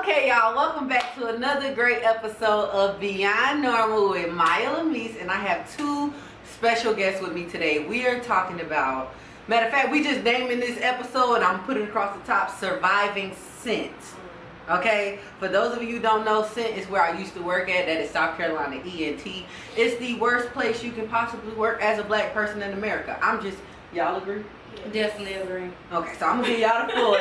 Okay, y'all, welcome back to another great episode of Beyond Normal with Mya Lamis, and I have two special guests with me today. We are talking about, matter of fact, we just naming this episode, and I'm putting it across the top, surviving scent. Okay, for those of you who don't know, scent is where I used to work at. That is South Carolina ENT. It's the worst place you can possibly work as a black person in America. Y'all agree? Definitely agree. Okay, so I'm gonna give y'all the floor.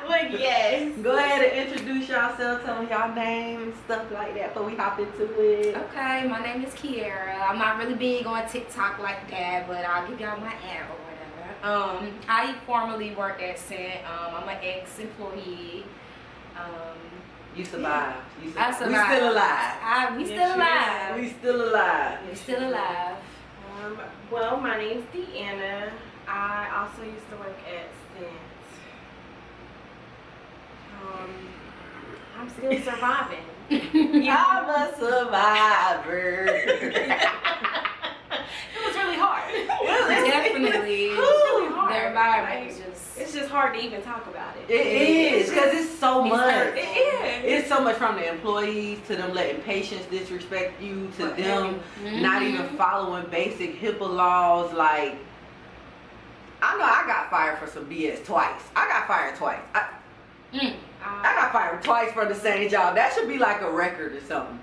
Like, yes. Go ahead and introduce yourself, tell me y'all name and stuff like that before we hop into it. Okay, my name is Kiara. I'm not really big on TikTok like that, but I'll give y'all my ad or whatever. I formerly worked at Cent. I'm an ex-employee. You survived. I survived. We still alive. We still alive. We still alive. We still alive. Well, my name's Deanna. I also used to work at Cent. I'm still surviving. I'm a survivor. It was really hard. Definitely. It was really hard. Their environment is just... It's just hard to even talk about it. It is, because it's so much. It is. It's so much, from the employees to them letting patients disrespect you, to them not even following basic HIPAA laws. Like, I know I got fired for some BS twice. I got fired twice. I got fired twice for the same job. That should be like a record or something.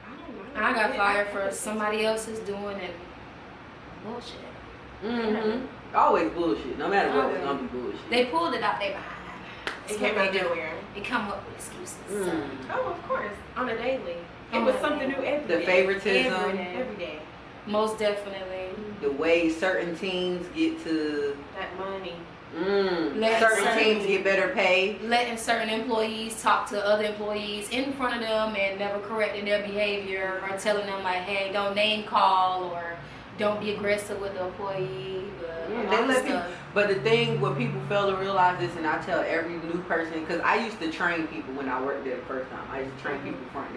I got fired for somebody else's doing and bullshit. Always bullshit. No matter what, it's gonna be bullshit. They pulled it out their behind. It came out nowhere. They come up with excuses. Oh, of course. On a daily. It was something new every day. The favoritism. Every day. Most definitely. The way certain teams get to that money. Certain teams get better pay. Letting certain employees talk to other employees in front of them and never correcting their behavior, or telling them like, hey, don't name call or don't be aggressive with the employee. But the thing, what people fail to realize is, and I tell every new person, because I used to train people when I worked there the first time. I used to train people front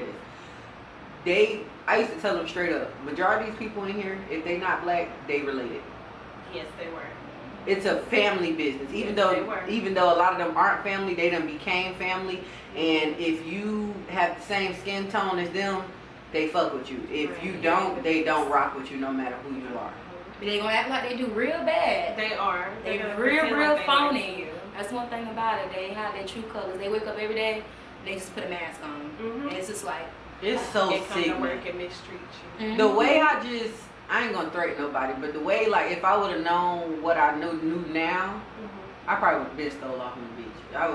desk. I used to tell them straight up, majority of these people in here, if they not black, they related. Yes, they were. It's a family business. Even though a lot of them aren't family, they done became family. And if you have the same skin tone as them, they fuck with you. If you don't, they don't rock with you no matter who you are. But they gonna act like they do real bad. They are. They're real phony. That's one thing about it. They have their true colors. They wake up every day, they just put a mask on. And it's just like, it's so sick. They come to work and mistreat you. The way I ain't gonna threaten nobody, but the way, like, if I would have known what I knew now, I probably would have been stole off on the beach. I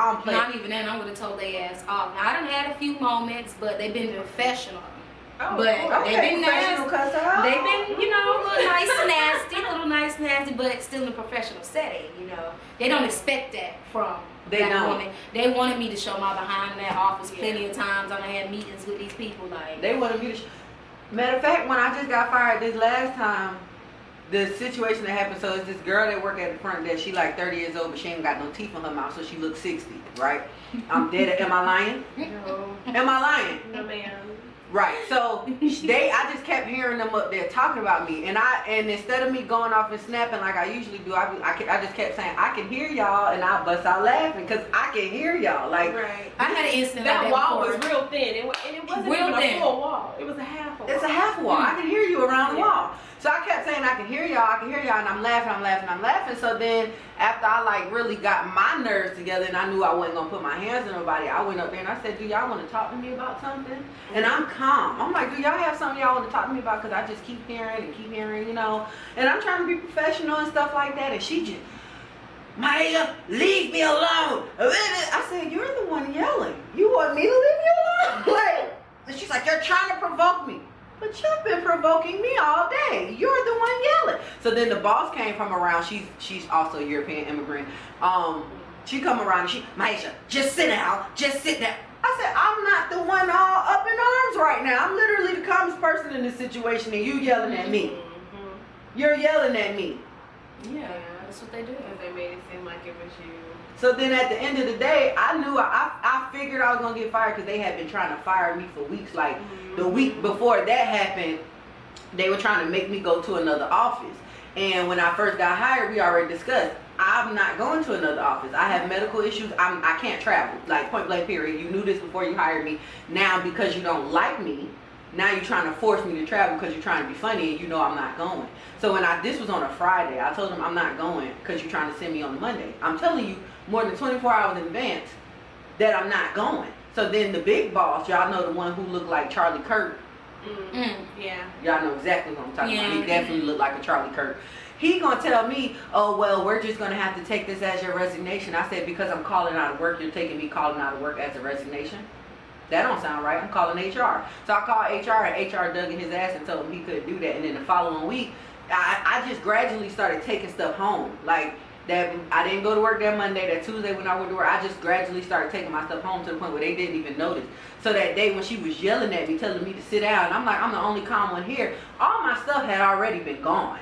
don't play. Not even then, I would have told they ass off. Now, I done had a few moments, but they've been professional. Oh, but they've been nice. They've been, a little nice and nasty, but still in a professional setting, They don't expect that from that woman. They wanted me to show my behind in that office plenty of times. I had meetings with these people. Like, they wanted me to matter of fact, when I just got fired this last time, the situation that happened, so it's this girl that worked at the front desk. She like 30 years old, but she ain't got no teeth in her mouth, so she looks 60, right? I'm dead. Am I lying? No. Am I lying? No, ma'am. Right. So I just kept hearing them up there talking about me, and instead of me going off and snapping like I usually do, I just kept saying, I can hear y'all, and I bust out laughing because I can hear y'all. Like, I had an incident that like wall before. was real thin, and it wasn't real even thin. a full wall. It was a half a wall. It's a half wall. I can hear you around the wall. So I kept saying, I can hear y'all, and I'm laughing. So then after I like really got my nerves together and I knew I wasn't gonna put my hands on nobody, I went up there and I said, do y'all want to talk to me about something? And I'm calm. I'm like, do y'all have something y'all want to talk to me about? Because I just keep hearing, and I'm trying to be professional and stuff like that. And she just, Mya, leave me alone. I said, you're the one yelling. You want me to leave you alone? Like, and she's like, you're trying to provoke me. But you've been provoking me all day. You're the one yelling. So then the boss came from around. She's also a European immigrant. She come around and Mya, just sit down. Just sit down. I said, I'm not the one all up in arms right now. I'm literally the calmest person in this situation, and you yelling at me. You're yelling at me. Yeah, that's what they do. Because they made it seem like it was you. So then at the end of the day, I knew I figured I was gonna get fired because they had been trying to fire me for weeks. Like the week before that happened, they were trying to make me go to another office. And when I first got hired, we already discussed, I'm not going to another office. I have medical issues. I can't travel. Like, point blank period. You knew this before you hired me. Now, because you don't like me, now you're trying to force me to travel because you're trying to be funny and you know I'm not going. So when this was on a Friday, I told him I'm not going because you're trying to send me on Monday. I'm telling you more than 24 hours in advance that I'm not going. So then the big boss, y'all know the one who looked like Charlie Kirk. Yeah. Y'all know exactly what I'm talking about. He definitely looked like a Charlie Kirk. He gonna tell me, oh, well, we're just gonna have to take this as your resignation. I said, because I'm calling out of work, you're taking me calling out of work as a resignation? That don't sound right. I'm calling HR. So I called HR, and HR dug in his ass and told him he couldn't do that. And then the following week, I just gradually started taking stuff home. Like, that I didn't go to work that Monday, that Tuesday when I went to work, I just gradually started taking my stuff home to the point where they didn't even notice. So that day when she was yelling at me, telling me to sit down, I'm like, I'm the only calm one here. All my stuff had already been gone.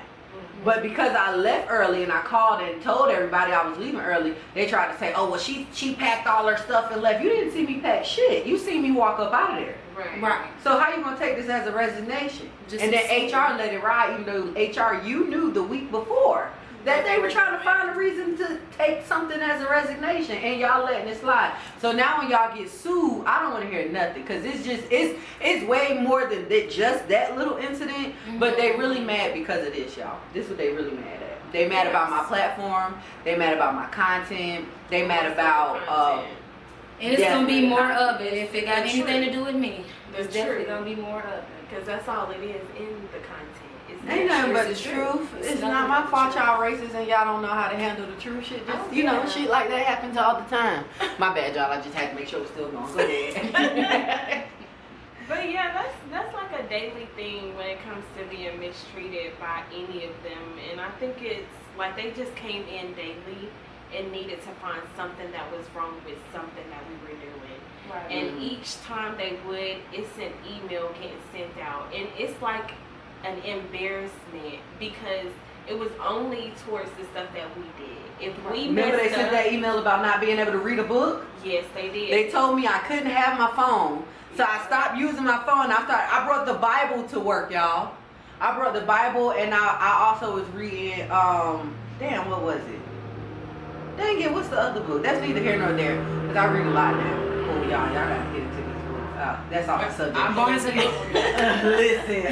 But because I left early and I called and told everybody I was leaving early, they tried to say, oh, well, she packed all her stuff and left. You didn't see me pack shit. You see me walk up out of there. Right. So how you going to take this as a resignation? And then HR let it ride, even though HR, you knew the week before that they were trying to find a reason to take something as a resignation, and y'all letting it slide. So now when y'all get sued, I don't want to hear nothing, because it's way more than just that little incident. But they really mad because of this, y'all. This is what they really mad at. They mad about my platform. They mad about my content. They mad about and it's gonna be more of it if it got anything to do with me. There's definitely gonna be more of it, because that's all it is in the content. Ain't nothing but the truth. It's not my fault y'all racist and y'all don't know how to handle the truth shit. Just, you know, shit like that happens all the time. My bad, y'all. I just had to make sure it's still going. Go ahead. But yeah, that's like a daily thing when it comes to being mistreated by any of them. And I think it's like they just came in daily and needed to find something that was wrong with something that we were doing. Right. And each time they would, it's an email getting sent out. And it's like an embarrassment because it was only towards the stuff that we did. If we remember they sent that email about not being able to read a book? Yes, they did. They told me I couldn't have my phone, so I stopped using my phone. I brought the Bible to work, y'all. I brought the Bible, and I also was reading damn, what was it? Dang it, what's the other book? That's neither here nor there, because I read a lot now. Oh, y'all gotta get into these books. That's all the subject. I'm Barnes and Noble. Listen,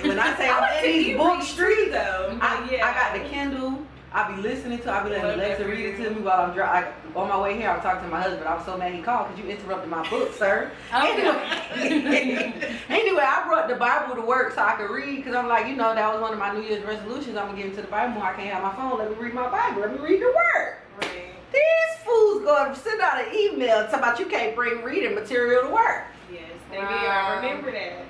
when I say I'm in these book streets, though, I got the Kindle. I be listening to. I be letting Alexa read it to me while I'm driving. On my way here, I'm talking to my husband. I was so mad he called because you interrupted my book, sir. Anyway, I brought the Bible to work so I could read, because I'm like, you know, that was one of my New Year's resolutions. I'm gonna get into the Bible more. I can't have my phone. Let me read my Bible. Let me read the Word. Right. These fools going to send out an email talking about you can't bring reading material to work. Yes, they did. I remember that.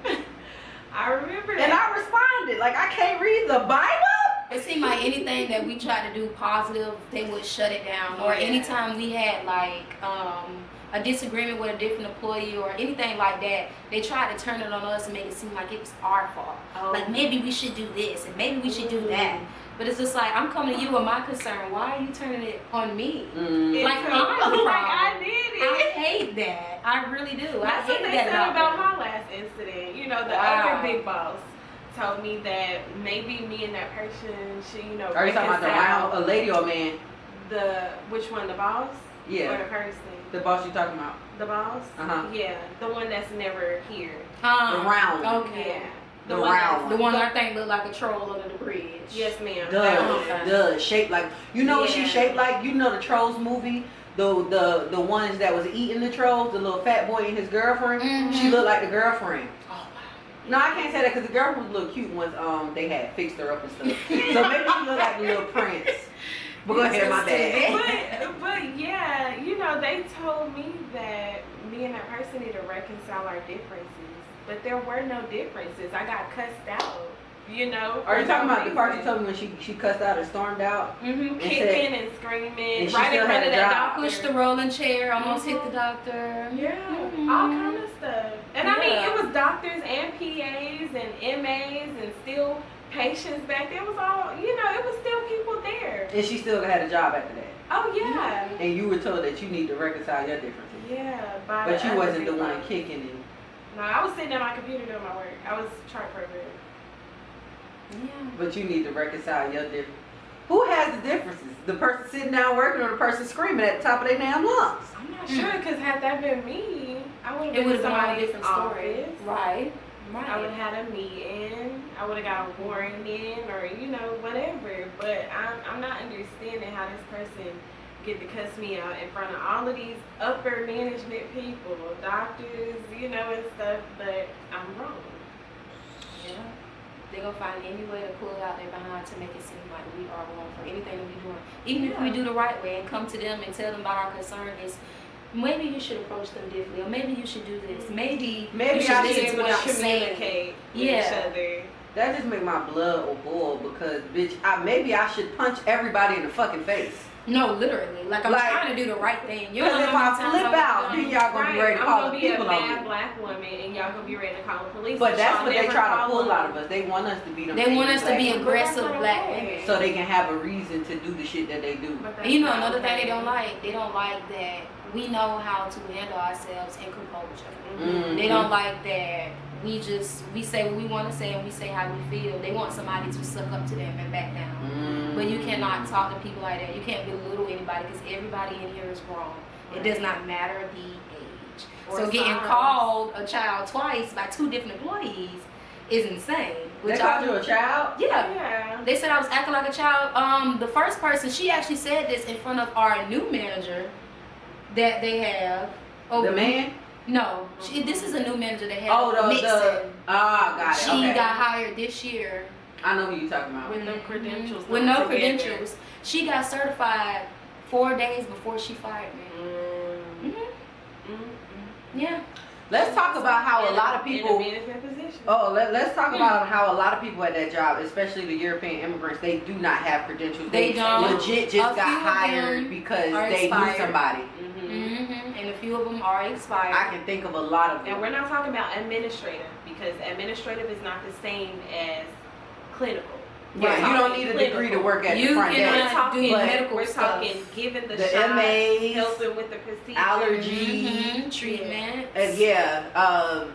I remember that. And I responded, like, I can't read the Bible? It seemed like anything that we tried to do positive, they would shut it down. Or anytime we had like a disagreement with a different employee or anything like that, they tried to turn it on us and make it seem like it was our fault. Like maybe we should do this and maybe we should do that. But it's just like, I'm coming to you with my concern. Why are you turning it on me? Like I'm the problem. Like I did it. I hate that. I really do. That's what they said about my last incident. You know, the other big boss told me that maybe me and that person should, you know, are you talking about a lady or a man? Which one, the boss? Yeah. Or the person? The boss you talking about? The boss? Yeah, the one that's never here. The round one. Okay. Yeah. The round one. The one I think looked like a troll under the bridge. Yes, ma'am. Does shaped like, you know what she shaped like? You know the Trolls movie? The ones that was eating the trolls, the little fat boy and his girlfriend. She looked like the girlfriend. No, I can't say that because the girlfriend was a little cute once they had fixed her up and stuff. So maybe she looked like the little prince. But go ahead, my bad. But yeah, you know, they told me that me and that person need to reconcile our differences. But there were no differences. I got cussed out, you know. Are you talking about the part you told me when she cussed out and stormed out? Kicking and screaming. And right in front of that doctor. Pushed the rolling chair, almost hit the doctor. Yeah, all kind of stuff. And I mean, it was doctors and PAs and MAs and still patients back there. It was all, you know, it was still people there. And she still had a job after that. Oh, yeah. And you were told that you need to reconcile your differences. Yeah. But you wasn't the one kicking it. No, I was sitting at my computer doing my work. I was chart programming. Yeah. But you need to reconcile your Who has the differences? The person sitting down working or the person screaming at the top of their damn lungs? I'm not sure, because had that been me, I would have It would been have been a somebody's different story. office. Right. I would have had a meeting. I would have got a warrant in, or whatever. But I'm not understanding how this person get to cuss me out in front of all of these upper management people, doctors, and stuff. But I'm wrong. Yeah. They're gonna find any way to pull out their behind to make it seem like we are wrong for anything that we're doing. Even if we do the right way and come to them and tell them about our concern, is maybe you should approach them differently, or maybe you should do this. Maybe you should I listen should to be able what to I'm saying. communicate with each other. That just make my blood boil because, bitch, maybe I should punch everybody in the fucking face. No, literally. Like, I'm trying to do the right thing. Because if I flip out, then y'all gonna be ready to call the people on me. I'm gonna be a bad black woman, and y'all gonna be ready to call the police. But that's what they try to pull out of us. They want us to be them. They want us to be aggressive black women, so they can have a reason to do the shit that they do. And another thing they don't like that we know how to handle ourselves in composure. Mm-hmm. They don't like that we say what we want to say and we say how we feel. They want somebody to suck up to them and back down. Mm-hmm. But you cannot talk to people like that. You can't belittle anybody because everybody in here is wrong. It does not matter the age. So getting called a child twice by 2 different employees is insane. They called you a child? Yeah. They said I was acting like a child. The first person, she actually said this in front of our new manager that they have. The man? No, this is a new manager they have. Got it. She got hired this year. I know who you're talking about. With no credentials. With no credentials. She got certified 4 days before she fired me. Yeah. Let's talk about how a lot of people. Let's talk about how a lot of people at that job, especially the European immigrants, they do not have credentials. They don't. Legit just got hired because they knew somebody. And a few of them are expired. I can think of a lot of them. And we're not talking about administrative, because administrative is not the same as clinical. Yeah, you don't need a degree to work at the front desk. We're talking giving the shots, MAs, helping with the procedure, allergy treatment, and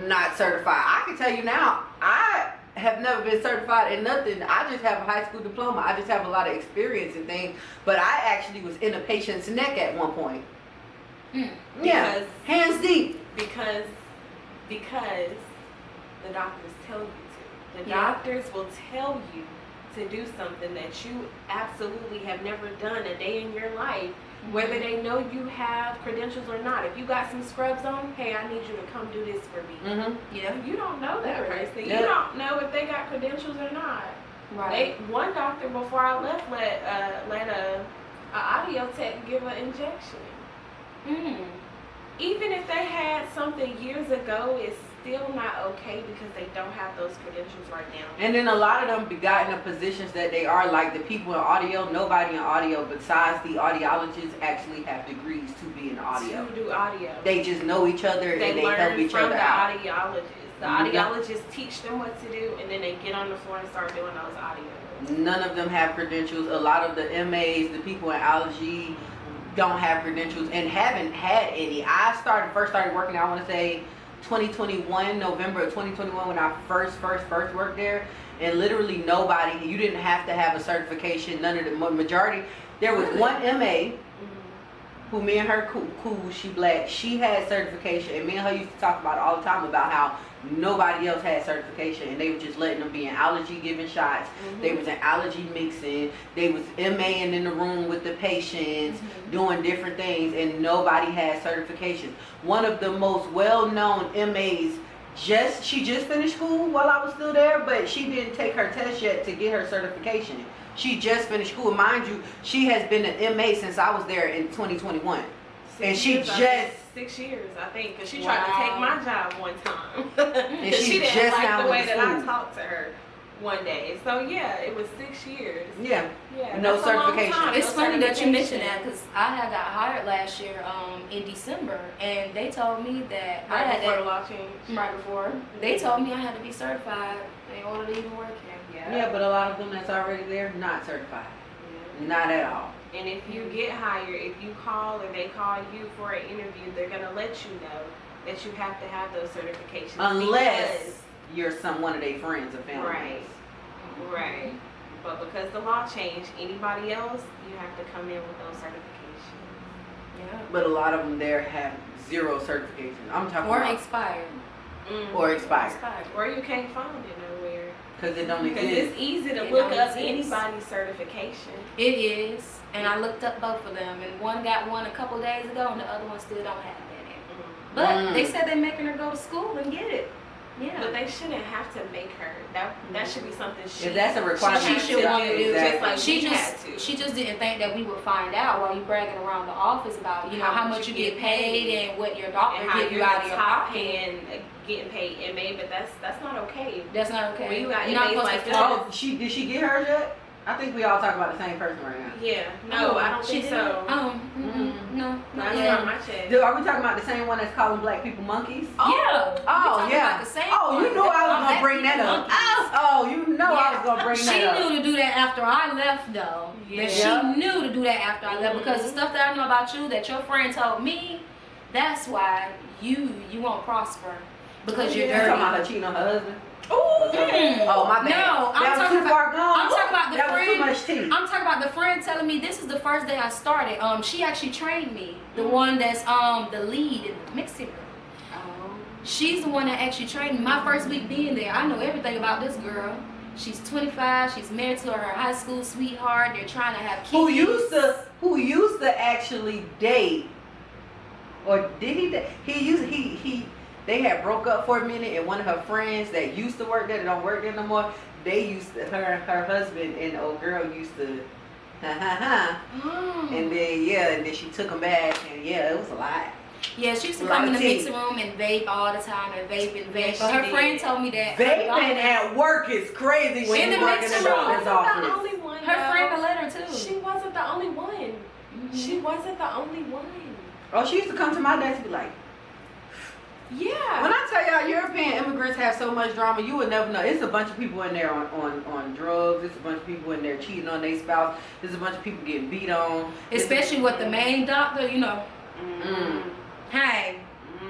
not certified. I can tell you now, I have never been certified in nothing. I just have a high school diploma. I just have a lot of experience in things. But I actually was in a patient's neck at one point. Yeah, hands deep. Because the doctors tell you to. The doctors will tell you to do something that you absolutely have never done a day in your life, whether they know you have credentials or not. If you got some scrubs on, hey, I need you to come do this for me. Yeah, you don't know that person. You don't know if they got credentials or not. Right. One doctor before I left let a audio tech give an injection. Even if they had something years ago, it's still not okay because they don't have those credentials right now. And then a lot of them got in the positions that they are, like the people in audio. Nobody in audio besides the audiologists actually have degrees to be in audio. To do audio. They just know each other and they help each other out. They learn from the audiologists. The audiologists teach them what to do, and then they get on the floor and start doing those audios. None of them have credentials. A lot of the MAs, the people in allergy, don't have credentials and haven't had any. I first started working, I want to say 2021, November of 2021, when I first worked there, and literally nobody, you didn't have to have a certification. None of the majority. There was one MA who, me and her cool, she black, she had certification, and me and her used to talk about it all the time about how nobody else had certification, and they were just letting them be in allergy giving shots. They was in allergy mixing. They was MAing in the room with the patients, doing different things, and nobody had certification. One of the most well-known MAs, she just finished school while I was still there, but she didn't take her test yet to get her certification. She just finished school. Mind you, she has been an MA since I was there in 2021. And she just 6 years, I think, because she tried to take my job one time. And she didn't just like the way that I talked to her one day. So yeah, it was 6 years. Yeah. No certification. It's funny that you mentioned that, because I had got hired last year in December, and they told me that I had before the law changed. Right before. They told me I had to be certified in order to even work here. Yeah, but a lot of them that's already there, not certified. Not at all. And if you get hired, if you call or they call you for an interview, they're going to let you know that you have to have those certifications. Unless you're one of their friends or family members. Right. But because the law changed, anybody else, you have to come in with those certifications. Yeah. But a lot of them there have 0 certification. I'm talking Or about expired. or expired. Or you can't find it nowhere. Because it don't Because exist. it's easy to It look don't up exist. anybody's certification. It is, and I looked up both of them, and one got one a couple days ago, and the other one still don't have it. But they said they're making her go to school and get it. Yeah. But they shouldn't have to make her. That should be something she. If that's a requirement, she should want to do. exactly. Just like she just didn't think that we would find out while you bragging around the office about how much you get paid and what your doctor and how give you you're out of your top pocket. paying, getting paid MA, but that's not okay. That's not okay. When you got You're not MAs supposed like to that. feel- Did she get hers yet? I think we all talk about the same person right now. Yeah. No, I don't think so. No. That's Yeah. not my check. Are we talking about the same one that's calling black people monkeys? Yeah. Oh, talking yeah. about the same Oh, you one. knew I was Black gonna bring that people up. monkeys. Oh, you know I was gonna bring She that up. knew to do that after I left, though. Yeah. That she knew to do that after I left, because the stuff that I know about you that your friend told me, that's why you won't prosper, because you're You dirty. talking about her cheating on her husband? Ooh. Oh, my bad. No, that was too far gone. I'm talking about the that friend. was too much tea. I'm talking about the friend telling me this is the first day I started. She actually trained me. The one that's the lead in the mixing room. Oh. She's the one that actually trained me. My first week being there, I know everything about this girl. She's 25. She's married to her high school sweetheart. They're trying to have kids. Who used to actually date, or did he? They had broke up for a minute, and one of her friends that used to work there, that don't work there no more, they used to, her husband and the old girl used to, and then she took him back, and it was a lot. Yeah, she used to come in the mixing room and vape all the time and vape. Yes, but her she friend did. told me that Vaping at work is crazy when In you the work in mixing the room. doctor's The office. only one. her though. friend let her too. She wasn't the only one. Mhm. She wasn't the only one. Oh, she used to come to my desk and be like, Yeah. when I tell y'all European immigrants have so much drama, you would never know. It's a bunch of people in there on drugs. It's a bunch of people in there cheating on their spouse. There's a bunch of people getting beat on. Especially with the main doctor, Mm. Hey,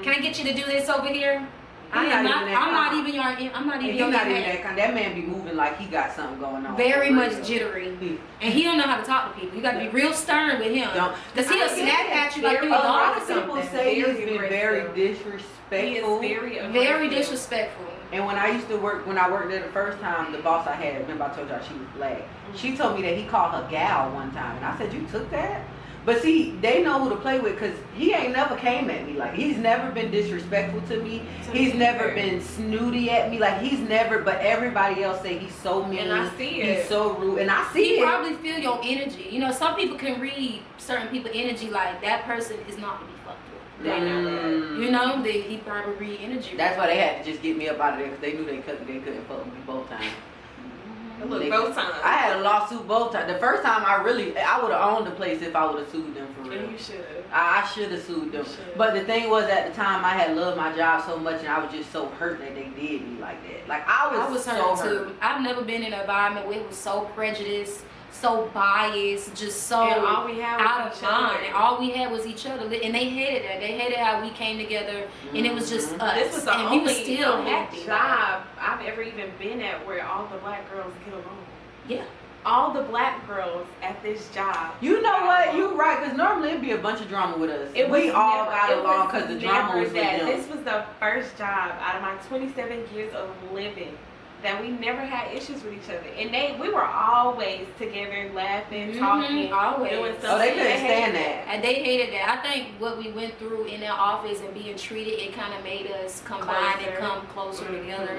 can I get you to do this over here? I'm not even your that kind. That man be moving like he got something going on. very For much real. jittery, and he don't know how to talk to people. You got to be real stern with him, because he'll snap at you like you A a lot dog of or people something. say he's Very been aggressive. very He disrespectful. is very Very aggressive. disrespectful. And when I worked there the first time, the boss I had, remember I told y'all she was black. She told me that he called her gal one time, and I said, "You took that?" But see, they know who to play with, because he ain't never came at me. Like, he's never been disrespectful to me. He's never been snooty at me. Like, he's never, but everybody else say he's so mean. And I see it. He's so rude. And I see He it. probably feel your energy. You know, some people can read certain people's energy like that person is not to be fucked with. They know that. You know, he probably read energy. That's why they had to just get me up out of there, because they knew they couldn't fuck with me both times. Look, both times. I had a lawsuit both times. The first time I would have owned the place if I would have sued them for real. And you should have. I should have sued them. should. But the thing was, at the time, I had loved my job so much, and I was just so hurt that they did me like that. Like, I was so hurt too. I've never been in an environment where it was so prejudiced, so biased, just so And all we had was out of each line. other. And all we had was each other. And they hated that. They hated how we came together, and it was just us. This was the and we only, were still only happy. job I've ever even been at where all the black girls get along. Yeah. All the black girls at this job. You know what? You're right, because normally it'd be a bunch of drama with us. We all got along because the drama was with them. This was the first job out of my 27 years of living that we never had issues with each other. And we were always together, laughing, talking, always. doing something. Oh, they couldn't stand that. And they hated that. I think what we went through in that office and being treated, it kind of made us combine and come closer together.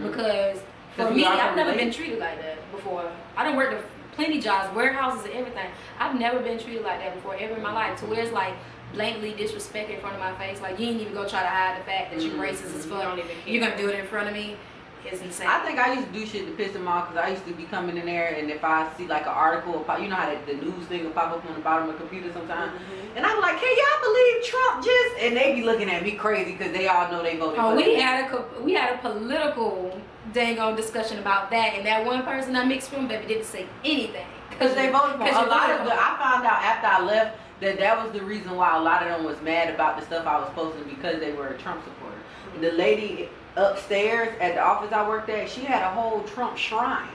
Because for me, I've never been treated like that before. I done worked at plenty jobs, warehouses and everything. I've never been treated like that before ever in my life. To where it's like blatantly disrespect in front of my face. Like, you ain't even go try to hide the fact that you're racist as fuck. You're gonna do it in front of me. It's insane. I think I used to do shit to piss them off, because I used to be coming in there, and if I see like an article, you know how the news thing will pop up on the bottom of the computer sometimes, and I'm like, "Can y'all believe Trump just?" And they be looking at me crazy because they all know they voted. Oh, for we him. had a political dang on discussion about that, and that one person I mixed from, baby, didn't say anything Because they voted for him. A lot of I found out after I left that was the reason why a lot of them was mad about the stuff I was posting, because they were a Trump supporter. The lady upstairs at the office I worked at, she had a whole Trump shrine.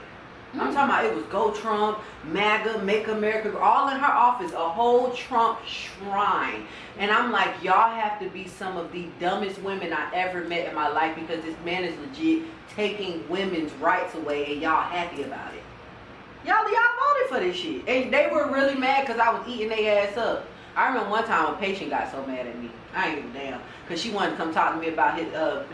I'm talking about it was Go Trump, MAGA, Make America, all in her office, a whole Trump shrine. And I'm like, y'all have to be some of the dumbest women I ever met in my life, because this man is legit taking women's rights away and y'all happy about it. Y'all voted for this shit. And they were really mad because I was eating their ass up. I remember one time a patient got so mad at me. I ain't even damn. Because she wanted to come talk to me about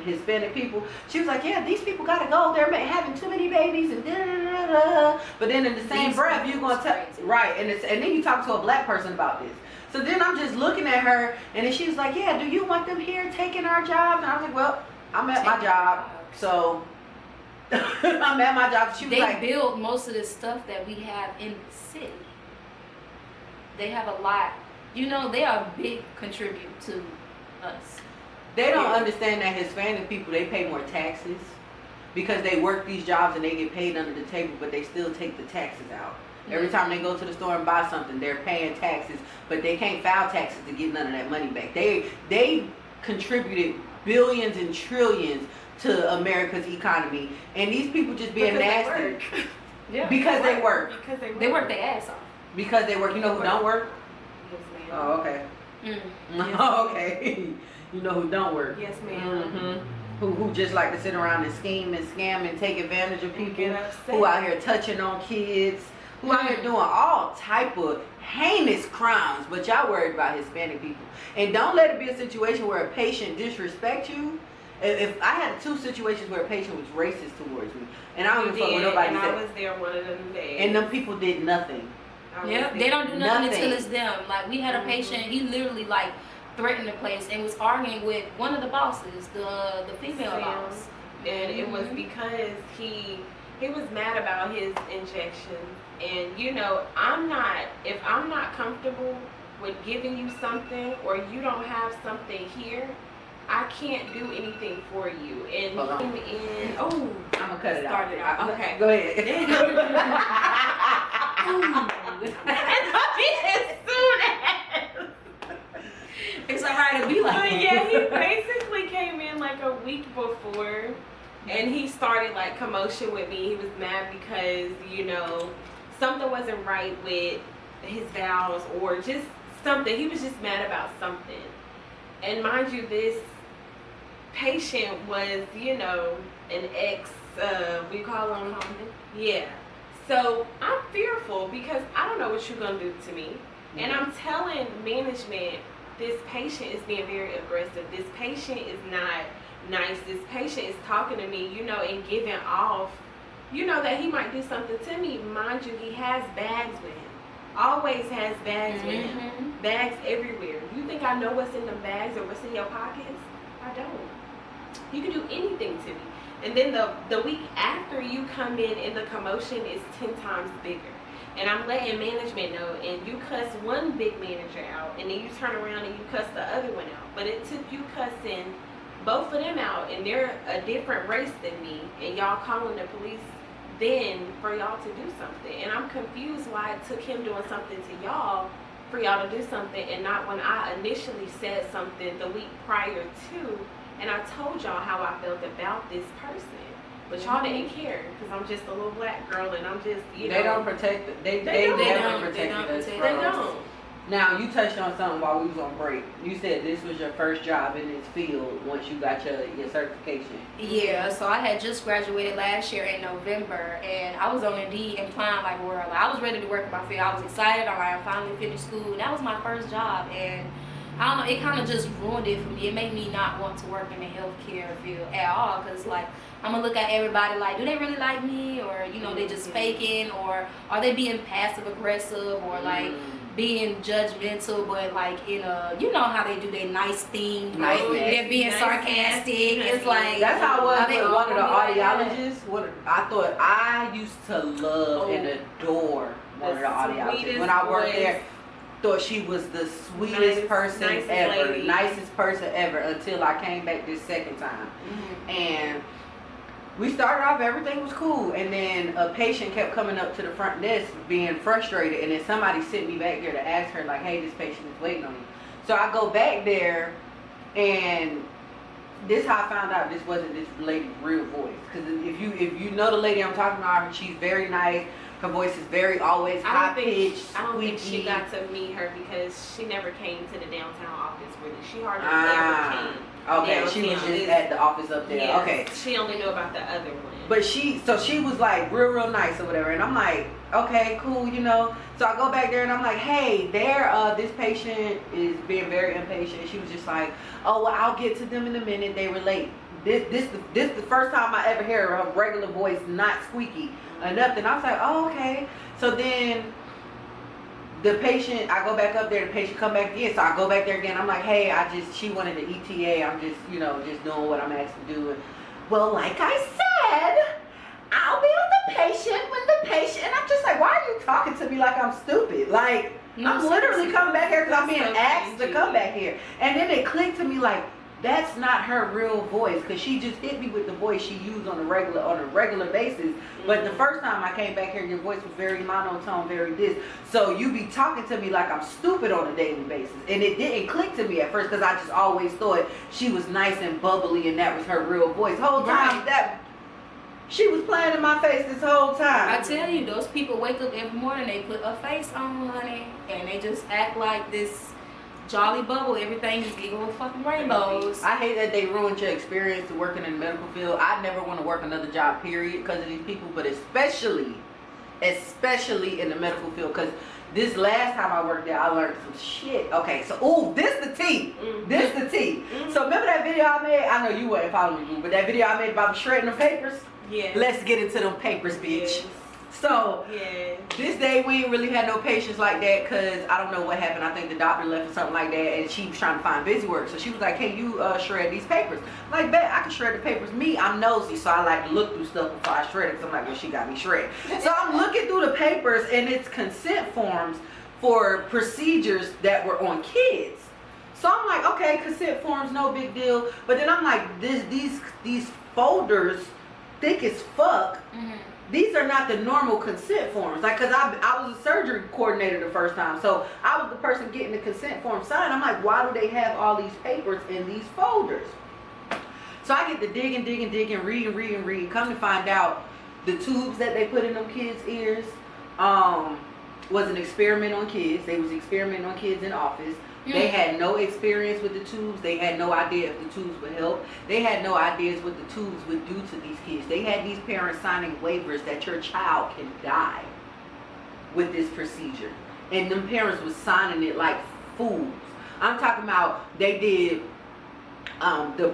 Hispanic people. She was like, yeah, these people got to go. They're having too many babies and da da da da. But then in the same breath, you're going to tell. Right. And then you talk to a black person about this. So then I'm just looking at her. And then she was like, yeah, do you want them here taking our jobs? And I was like, well, I'm at my job. So I'm at my job. She was like, they build most of the stuff that we have in the city. They have a lot. You know, they are a big contribute to us. They don't understand that Hispanic people, they pay more taxes because they work these jobs and they get paid under the table, but they still take the taxes out. Every time they go to the store and buy something, they're paying taxes, but they can't file taxes to get none of that money back. They contributed billions and trillions to America's economy, and these people just being nasty. Yeah. Because they work. They work their ass off. Because they work. You know who don't work? Yes, ma'am. Oh, okay. Oh, okay. You know who don't work? Yes, ma'am. Mm-hmm. Who just like to sit around and scheme and scam and take advantage of people. Who out here touching on kids. Who out here doing all type of heinous crimes. But y'all worried about Hispanic people. And don't let it be a situation where a patient disrespects you. If I had 2 situations where a patient was racist towards me, and I don't even fuck with nobody. And I was there one of them days. And them people did nothing. Yeah, they don't do nothing until it's them. Like, we had a patient, he literally like threatened the place and was arguing with one of the bosses, the female boss. And it was because he was mad about his injection. And you know, if I'm not comfortable with giving you something, or you don't have something here, I can't do anything for you. And I'm gonna cut it out. Okay, go ahead. It's alright to be like that. Yeah, he basically came in like a week before, and he started like commotion with me. He was mad because, you know, something wasn't right with his vows, or just something. He was just mad about something. And mind you, this patient was, you know, an ex, we call him, yeah. So I'm fearful because I don't know what you're gonna do to me. And I'm telling management, this patient is being very aggressive. This patient is not nice. This patient is talking to me, you know, and giving off, you know, that he might do something to me. Mind you, he has bags with him. Always has bags with him. Bags everywhere. You think I know what's in the bags or what's in your pockets? I don't. You can do anything to me. And then the week after you come in and the commotion is 10 times bigger. And I'm letting management know, and you cuss one big manager out, and then you turn around and you cuss the other one out. But it took you cussing both of them out, and they're a different race than me, and y'all calling the police then for y'all to do something. And I'm confused why it took him doing something to y'all for y'all to do something, and not when I initially said something the week prior to, and I told y'all how I felt about this person. But y'all didn't care because I'm just a little black girl, and I'm just, you know. They don't protect it. They never protected us. They don't. Now, you touched on something while we was on break. You said this was your first job in this field once you got your certification. Yeah, so I had just graduated last year in November, and I was on Indeed applying like a whirl. I was ready to work in my field. I was excited. I finally finished school. That was my first job, and I don't know, it kind of just ruined it for me. It made me not want to work in the healthcare field at all, because like, I'm gonna look at everybody like, do they really like me, or you know, they just faking, or are they being passive aggressive, or like being judgmental, but like in a, you know how they do their nice thing, like they're being sarcastic. It's like, that's how I was with one of the audiologists. I thought I used to love and adore one of the audiologists when I worked there. Thought she was the sweetest person ever, nicest person ever, until I came back this second time. And we started off, everything was cool, and then a patient kept coming up to the front desk being frustrated, and then somebody sent me back there to ask her like, hey, this patient is waiting on you. So I go back there, and this how I found out this wasn't this lady's real voice. Because if you know the lady I'm talking about, she's very nice. Her voice is very always high pitched. I don't think she got to meet her because she never came to the downtown office really. She hardly ever came. Okay, she was just at the office up there. Yes, okay. She only knew about the other one. But she was like real nice or whatever, and I'm like, okay, cool, you know. So I go back there and I'm like, hey, this patient is being very impatient. She was just like, oh, well, I'll get to them in a minute. They were late. This the first time I ever hear her regular voice, not squeaky or nothing. I was like, oh, okay. So then the patient, I go back up there, the patient come back again. So I go back there again. I'm like, hey, she wanted the ETA. I'm just, just doing what I'm asked to do. And, well, like I said, I'll be with the patient when the patient, and I'm just like, why are you talking to me like I'm stupid? Like, I'm literally coming back here because I'm being asked to come back here. And then it clicked to me like, that's not her real voice, because she just hit me with the voice she used on a regular basis. But the first time I came back here, your voice was very monotone, very this. So you be talking to me like I'm stupid on a daily basis. And it didn't click to me at first because I just always thought she was nice and bubbly and that was her real voice. The whole time she was playing in my face this whole time. I tell you, those people wake up every morning, they put a face on, honey, and they just act like this jolly bubble. Everything is giggle with fucking rainbows. I hate that they ruined your experience working in the medical field. I never want to work another job, period, because of these people, but especially in the medical field, because this last time I worked there, I learned some shit. Okay, so, this the tea. This the tea. So remember that video I made? I know you wasn't following me, but that video I made about shredding the papers? Yeah. Let's get into them papers, bitch. Yes. So, this day we ain't really had no patients like that because I don't know what happened. I think the doctor left or something like that, and she was trying to find busy work. So she was like, "Can you shred these papers?" I'm like, bet I can shred the papers. Me, I'm nosy, so I like to look through stuff before I shred it. Because I'm like, well, she got me shred. So I'm looking through the papers, and it's consent forms for procedures that were on kids. So I'm like, okay, consent forms, no big deal. But then I'm like, these folders, thick as fuck. These are not the normal consent forms. Like, cause I was a surgery coordinator the first time, so I was the person getting the consent form signed. I'm like, why do they have all these papers in these folders? So I get to dig and read. Come to find out, the tubes that they put in them kids' ears was an experiment on kids. They was experimenting on kids in office. They had no experience with the tubes. They had no idea if the tubes would help. They had no ideas what the tubes would do to these kids. They had these parents signing waivers that your child can die with this procedure. And them parents was signing it like fools. I'm talking about they did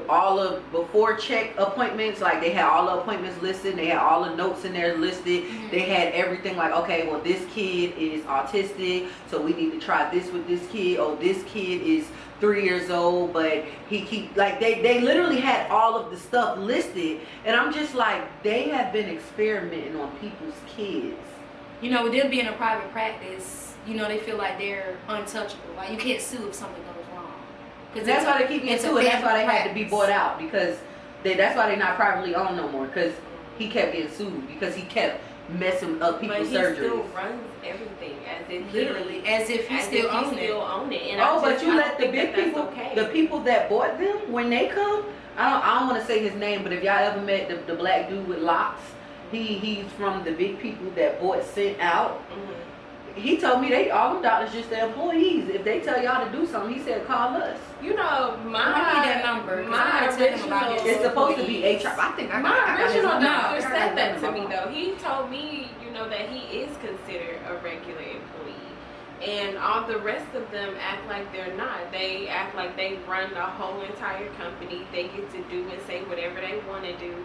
all of before check appointments, like they had all the appointments listed, they had all the notes in there listed, they had everything like, okay, well, this kid is autistic, so we need to try this with this kid. Oh, this kid is 3 years old, but they literally had all of the stuff listed, and I'm just like, they have been experimenting on people's kids. You know, with them being a private practice, you know, they feel like they're untouchable. Like, you can't sue if something goes wrong. That's why they keep getting sued, and that's why they had to be bought out, because that's why they're not privately owned no more, because he kept getting sued because he kept messing up people's surgeries. But he still runs everything as if he still owns it. And but you let the big people, the people that bought them, when they come, I don't want to say his name, but if y'all ever met the black dude with locks, he's from the big people that bought sent out. He told me all them doctors just their employees. If they tell y'all to do something, he said, call us. You know, I need that number. It's supposed to be HR. I think my original doctor said that to me though. He told me, you know, that he is considered a regular employee, and all the rest of them act like they're not. They act like they run the whole entire company. They get to do and say whatever they want to do.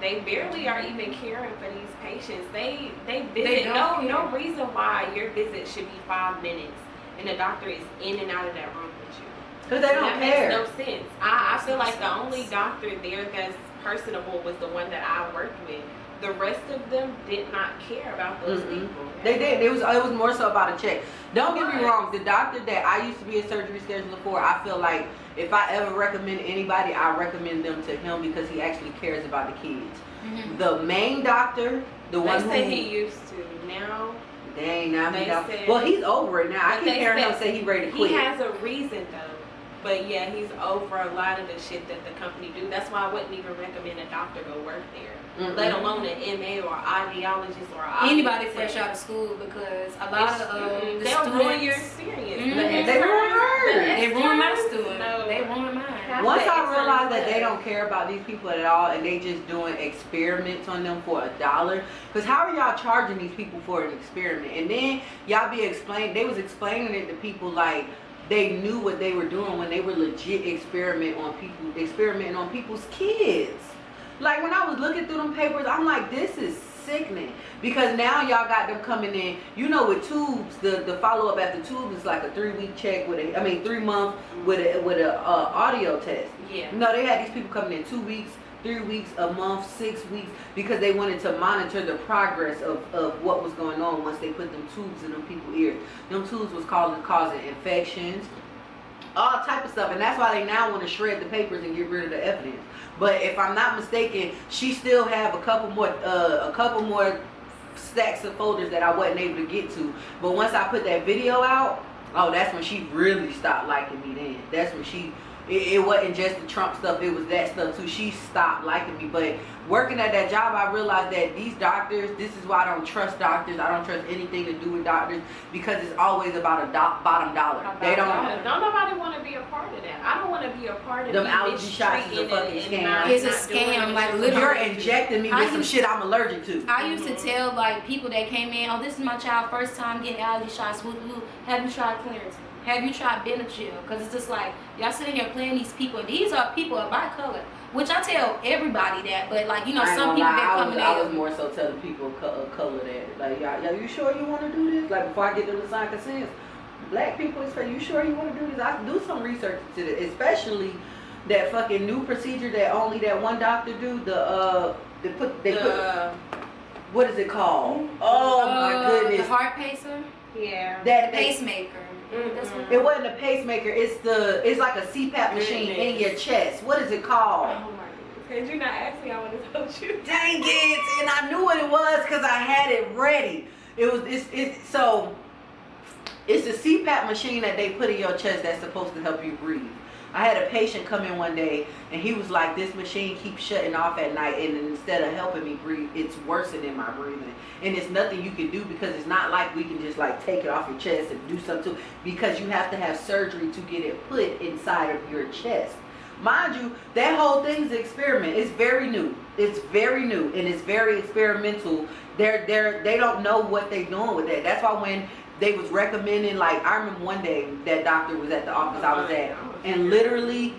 They barely are even caring for these patients. They visit. No reason why your visit should be 5 minutes and the doctor is in and out of that room with you. Because they don't care. That makes no sense. I feel like the only doctor there that's personable was the one that I worked with. The rest of them did not care about those people. They did. It was more so about a check. Don't get me wrong. The doctor that I used to be a surgery scheduler for, I feel like if I ever recommend anybody, I recommend them to him because he actually cares about the kids. The main doctor, the one who he used to. Now, dang, now he don't. Well, he's over it now. I keep hearing him say he's ready to quit. He has a reason though. But yeah, he's over a lot of the shit that the company do. That's why I wouldn't even recommend a doctor go work there, let alone an MA or audiologist or anybody fresh out of school, because a lot of the they'll students ruin your experience. They ruin hers. They ruin my student. They ruin mine. Once I realized that they don't care about these people at all and they just doing experiments on them for $1, because how are y'all charging these people for an experiment? And then y'all they was explaining it to people like they knew what they were doing when they were legit experimenting on people's kids. Like when I was looking through them papers, I'm like, this is sickening, because now y'all got them coming in, you know, with tubes. The follow up after tube is like a 3-week check with 3 month with a audio test. Yeah. No, they had these people coming in 2 weeks, 3 weeks, a month, 6 weeks, because they wanted to monitor the progress of what was going on once they put them tubes in them people's ears. Them tubes was causing infections, all type of stuff, and that's why they now want to shred the papers and get rid of the evidence. But if I'm not mistaken, she still have a couple more stacks of folders that I wasn't able to get to. But once I put that video out, oh, that's when she really stopped liking me. Then that's when it wasn't just the Trump stuff, it was that stuff too. She stopped liking me. But working at that job, I realized that these doctors, this is why I don't trust doctors. I don't trust anything to do with doctors, because it's always about a bottom dollar. They don't nobody want to be a part of that. I don't want to be a part of them allergy shots is a fucking scam. It's a scam. Like literally, you're injecting me with some shit I'm allergic to. I used to tell like people that came in, oh, this is my child first time getting allergy shots. Have you tried Claritin? Have you tried Benadryl? Because it's just like, y'all sitting here playing these people. These are people of my color, which I tell everybody that. But like, you know, some people that come in. I was more so telling people of color that, like, y'all, you sure you want to do this? Like, before I get them to sign consent, black people, you sure you want to do this? I do some research to this, especially that fucking new procedure that only that one doctor do. What is it called? Oh my goodness. The heart pacer. Yeah. That pacemaker. It wasn't a pacemaker. It's like a CPAP machine in your chest. What is it called? Oh my goodness. Could you not ask me? I would have told you. Dang it! And I knew what it was because I had it ready. So it's a CPAP machine that they put in your chest that's supposed to help you breathe. I had a patient come in one day and he was like, this machine keeps shutting off at night, and instead of helping me breathe, it's worsening my breathing. And it's nothing you can do, because it's not like we can just like take it off your chest and do something to it, because you have to have surgery to get it put inside of your chest. Mind you, that whole thing's an experiment. It's very new. It's very new and it's very experimental. They don't know what they're doing with that. That's why when they was recommending, like, I remember one day that doctor was at the office I was at, and literally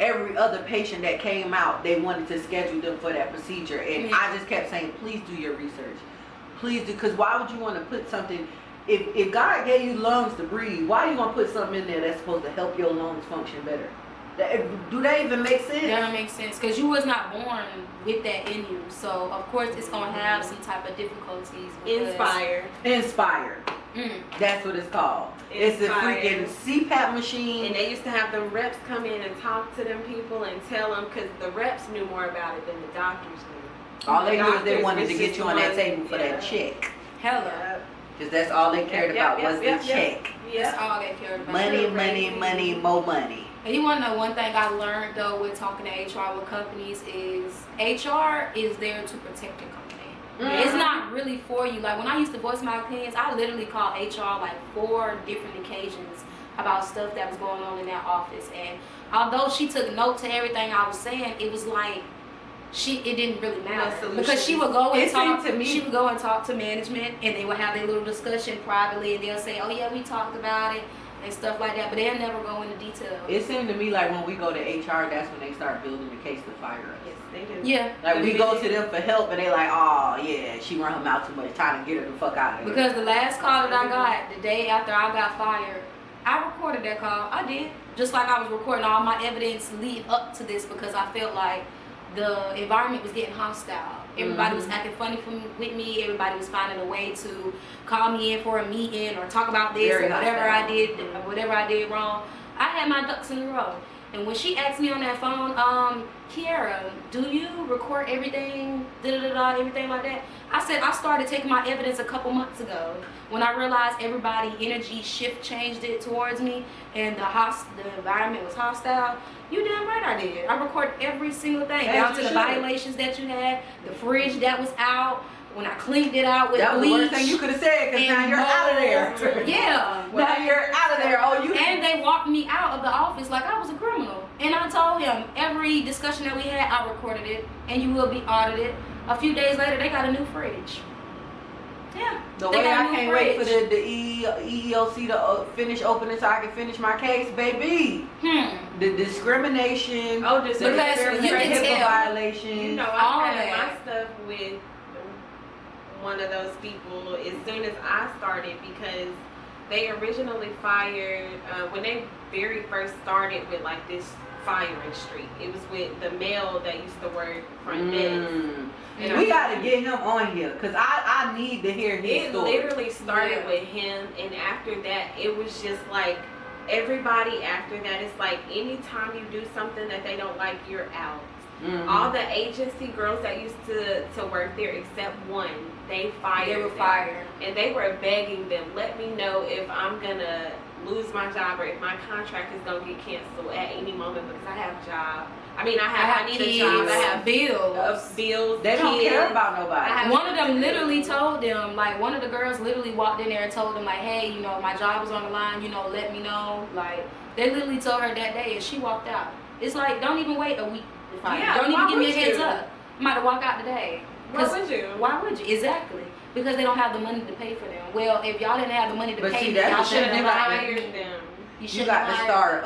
every other patient that came out, they wanted to schedule them for that procedure. And I just kept saying, please do your research. Please do, because why would you want to put something, if God gave you lungs to breathe, why are you going to put something in there that's supposed to help your lungs function better? Do that even make sense? That don't make sense, because you was not born with that in you. So, of course, it's going to have some type of difficulties. Inspired. That's what it's called. It's a freaking CPAP machine. And they used to have the reps come in and talk to them people and tell them, because the reps knew more about it than the doctors knew. All they knew is they wanted to get you on that table for that check. Hella. Because that's all they cared about was the check. That's all they cared about. Money, money, money, more money. And you want to know one thing I learned, though, with talking to HR with companies is HR is there to protect your company. It's not really for you. Like, when I used to voice my opinions, I literally called HR like 4 different occasions about stuff that was going on in that office. And although she took note to everything I was saying, it was like it didn't really matter, because she would go and talk to me. She would go and talk to management, and they would have their little discussion privately, and they'll say, "Oh yeah, we talked about it," and stuff like that. But they'll never go into detail. It seemed to me like when we go to HR, that's when they start building the case to fire us. Yes, they do. Yeah. Like, we go to them for help, and they like, "Oh yeah, she run her mouth too much, trying to get her the fuck out of here." Because the last call that I got, the day after I got fired, I recorded that call. I did. Just like I was recording all my evidence leading up to this, because I felt like the environment was getting hostile. Everybody was acting funny with me. Everybody was finding a way to call me in for a meeting or talk about this or whatever I did wrong. I had my ducks in a row. And when she asked me on that phone, Kiara, do you record everything, everything like that? I said, I started taking my evidence a couple months ago when I realized everybody energy shift changed it towards me and the environment was hostile. You damn right I did. I recorded every single thing, down to the violations that you had, the fridge that was out, when I cleaned it out with bleach. That was the worst thing you could have said, because now you're out of there. Yeah. Now you're out of there. And they walked me out of the office like I was a criminal. And I told him, every discussion that we had, I recorded it, and you will be audited. A few days later, they got a new fridge. Yeah. The way I can't wait for the EEOC to finish opening so I can finish my case, baby. The discrimination. Because you can tell. Violation. You know, I had my stuff with one of those people as soon as I started, because they originally fired when they very first started with like this firing streak. It was with the male that used to work front desk. And we got to get him on here, because I need to hear his story. It literally started with him, and after that it was just like everybody after that, it's like anytime you do something that they don't like, you're out. All the agency girls that used to work there, except one, they were fired. And they were begging them, let me know if I'm gonna lose my job or if my contract is gonna get canceled at any moment, because I have a job. I need kids, a job. I have bills. They don't care about nobody. One of them literally told them, like, one of the girls literally walked in there and told them, like, hey, you know, my job is on the line, you know, let me know. Like, they literally told her that day, and she walked out. It's like, don't even wait a week to find out. Don't even give me a heads up. I'm about to walk out today. Why would you? Why would you? Exactly. Because they don't have the money to pay for them. Well, if y'all didn't have the money to pay them, y'all should have hired them. You got to start,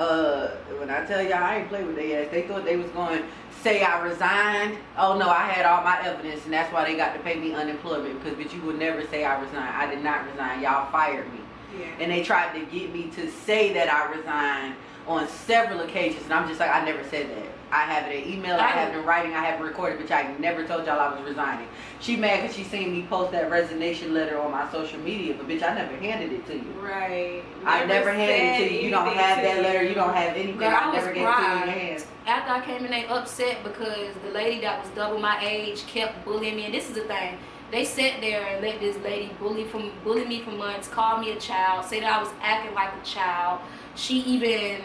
when I tell y'all, I ain't play with their ass. They thought they was going to say I resigned. Oh no, I had all my evidence, and that's why they got to pay me unemployment, because bitch, you would never say I resigned. I did not resign. Y'all fired me. Yeah. And they tried to get me to say that I resigned on several occasions, and I'm just like, I never said that. I have it in email, I have it in writing, I have it recorded, but I never told y'all I was resigning. She mad because she seen me post that resignation letter on my social media, but bitch, I never handed it to you. Right. I never handed it to you. You don't have that letter, you don't have anything. Girl, I never gave it to you in your hands. After I came in, they upset because the lady that was double my age kept bullying me, and this is the thing. They sat there and let this lady bully me for months, call me a child, say that I was acting like a child. She even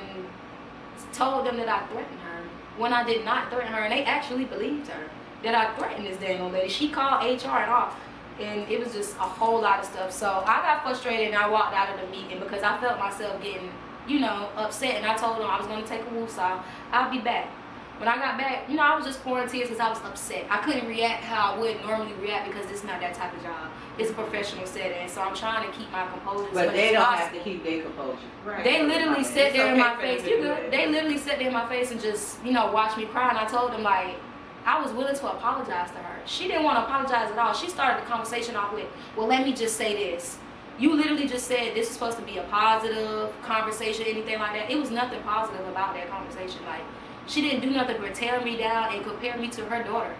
told them that I threatened her when I did not threaten her, and they actually believed her that I threatened this dang old lady. She called HR and off, and it was just a whole lot of stuff. So I got frustrated and I walked out of the meeting because I felt myself getting, you know, upset, and I told them I was going to take a woosah. I'll be back. When I got back, you know, I was just pouring tears because I was upset. I couldn't react how I would normally react because it's not that type of job. It's a professional setting, so I'm trying to keep my composure. But they don't have to keep their composure. Right. They literally sat there in my face. You good? They literally sat there in my face and just, you know, watched me cry. And I told them, like, I was willing to apologize to her. She didn't want to apologize at all. She started the conversation off with, well, let me just say this. You literally just said this is supposed to be a positive conversation, anything like that. It was nothing positive about that conversation. Like, she didn't do nothing but tear me down and compare me to her daughter.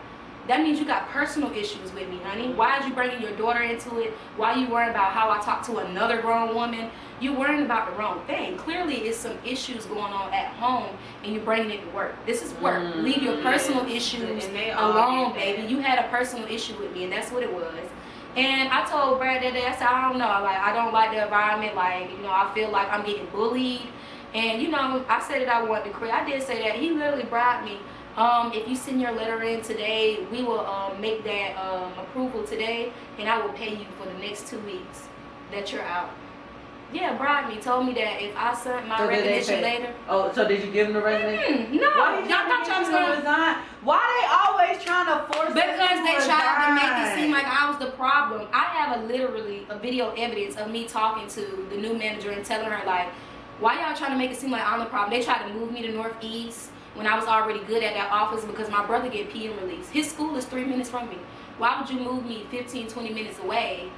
That means you got personal issues with me, honey. Why is you bringing your daughter into it? Why are you worrying about how I talk to another grown woman? You're worrying about the wrong thing. Clearly, it's some issues going on at home, and you're bringing it to work. This is work. Leave your personal issues alone, baby. You had a personal issue with me, and that's what it was. And I told Brad that day, I said, I don't know. Like, I don't like the environment. Like, you know, I feel like I'm getting bullied. And, you know, I said that I wanted to quit. I did say that. He literally bribed me. If you send your letter in today, we will make that approval today, and I will pay you for the next 2 weeks that you're out. Yeah, bribed me. Told me that if I sent my resignation later. Oh, so did you give him the resignation? No. Why did y'all thought y'all was going to resign? Why they always trying to force Because they tried to make it seem like I was the problem. I have literally a video evidence of me talking to the new manager and telling her, like, why y'all trying to make it seem like I'm the problem? They tried to move me to Northeast when I was already good at that office because my brother get PM release. His school is 3 minutes from me. Why would you move me 15, 20 minutes away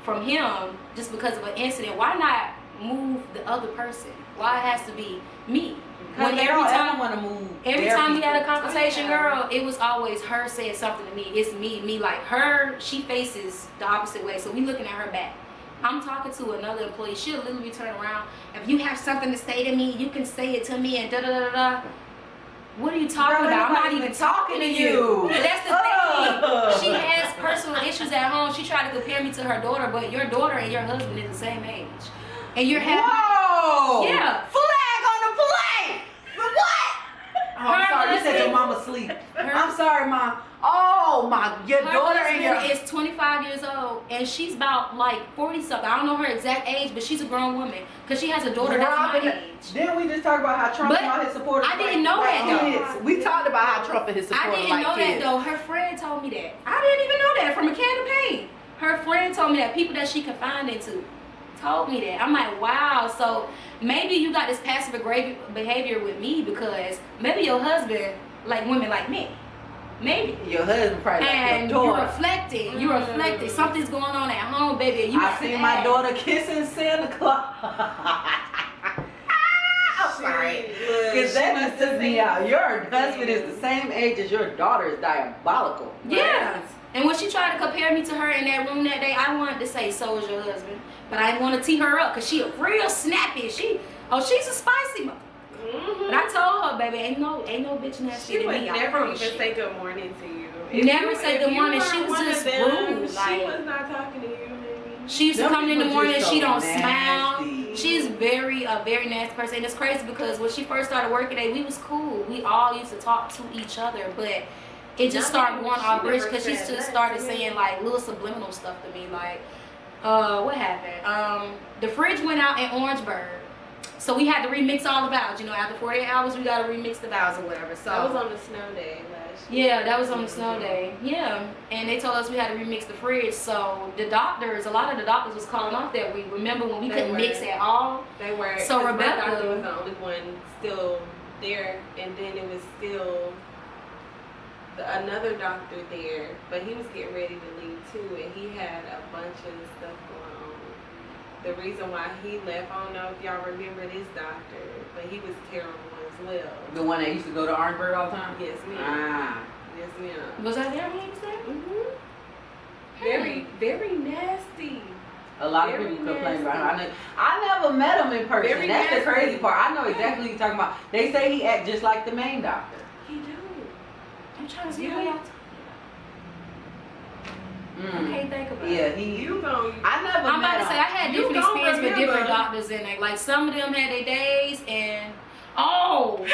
from him just because of an incident? Why not move the other person? Why it has to be me? When every time we had a conversation, girl, it was always her saying something to me. It's me. Like her, she faces the opposite way. So we looking at her back. I'm talking to another employee. She'll literally turn around. If you have something to say to me, you can say it to me and da da da da. What are you talking about? I'm not even talking to you. But that's the thing. She has personal issues at home. She tried to compare me to her daughter, but your daughter and your husband is the same age. And you're having... Whoa! Yeah. Flag on the play! What? Oh, I'm sorry, you said your mama sleep. I'm sorry, Mom. Oh, your daughter and your... is 25 years old, and she's about like 40 something. I don't know her exact age, but she's a grown woman because she has a daughter that's my age. Didn't we just talk about how Trump and all his supporters? I didn't know that though. We talked about how Trump and his supporters. I didn't know that though. Her friend told me that. I didn't even know that from a campaign. Her friend told me that people that she confided into told me that. I'm like, wow. So maybe you got this passive aggressive behavior with me because maybe your husband like women like me. Maybe. Your husband probably and like your daughter. You're reflecting. Something's going on at home, baby. You I seen my daughter kissing Santa Claus. I'm sorry. Because that just took me out. Your husband is the same age as your daughter is diabolical. Right? Yeah. And when she tried to compare me to her in that room that day, I wanted to say, so is your husband. But I didn't want to tee her up because she a real snappy. She's a spicy mother. But I told her, baby, ain't no bitch nasty to me. She would never even say good morning to you. Never say good morning. She was just rude. She was not talking to you, maybe. She used to come in the morning and she don't smile. She's a very nasty person. And it's crazy because when she first started working there, we was cool. We all used to talk to each other, but it just started going off bridge because she just started saying like little subliminal stuff to me. Like, what happened? The fridge went out in Orangeburg. So we had to remix all the vowels. You know, after 48 hours, we got to remix the vowels or whatever. So that was on the snow day last year. Yeah, that was on the snow day. Yeah, and they told us we had to remix the fridge. So the doctors, a lot of the doctors was calling off that week. Remember when we couldn't mix at all? They were. So Rebecca my doctor was the only one still there, and then it was still another doctor there, but he was getting ready to leave too, and he had a bunch of stuff going on. The reason why he left, I don't know if y'all remember this doctor, but he was terrible as well. The one that used to go to Orangeburg all the time? Yes, ma'am. Ah. Yes, ma'am. Was I there when he was there? Very, very nasty. A lot of people complain about him. I never met him in person. Very That's nasty. the crazy part. I know exactly what you're talking about. They say he act just like the main doctor. He do. I'm trying to see what y'all I can't think about it. I never I'm about to say, I had different experience with different remember. doctors in it. Like, some of them had their days, and oh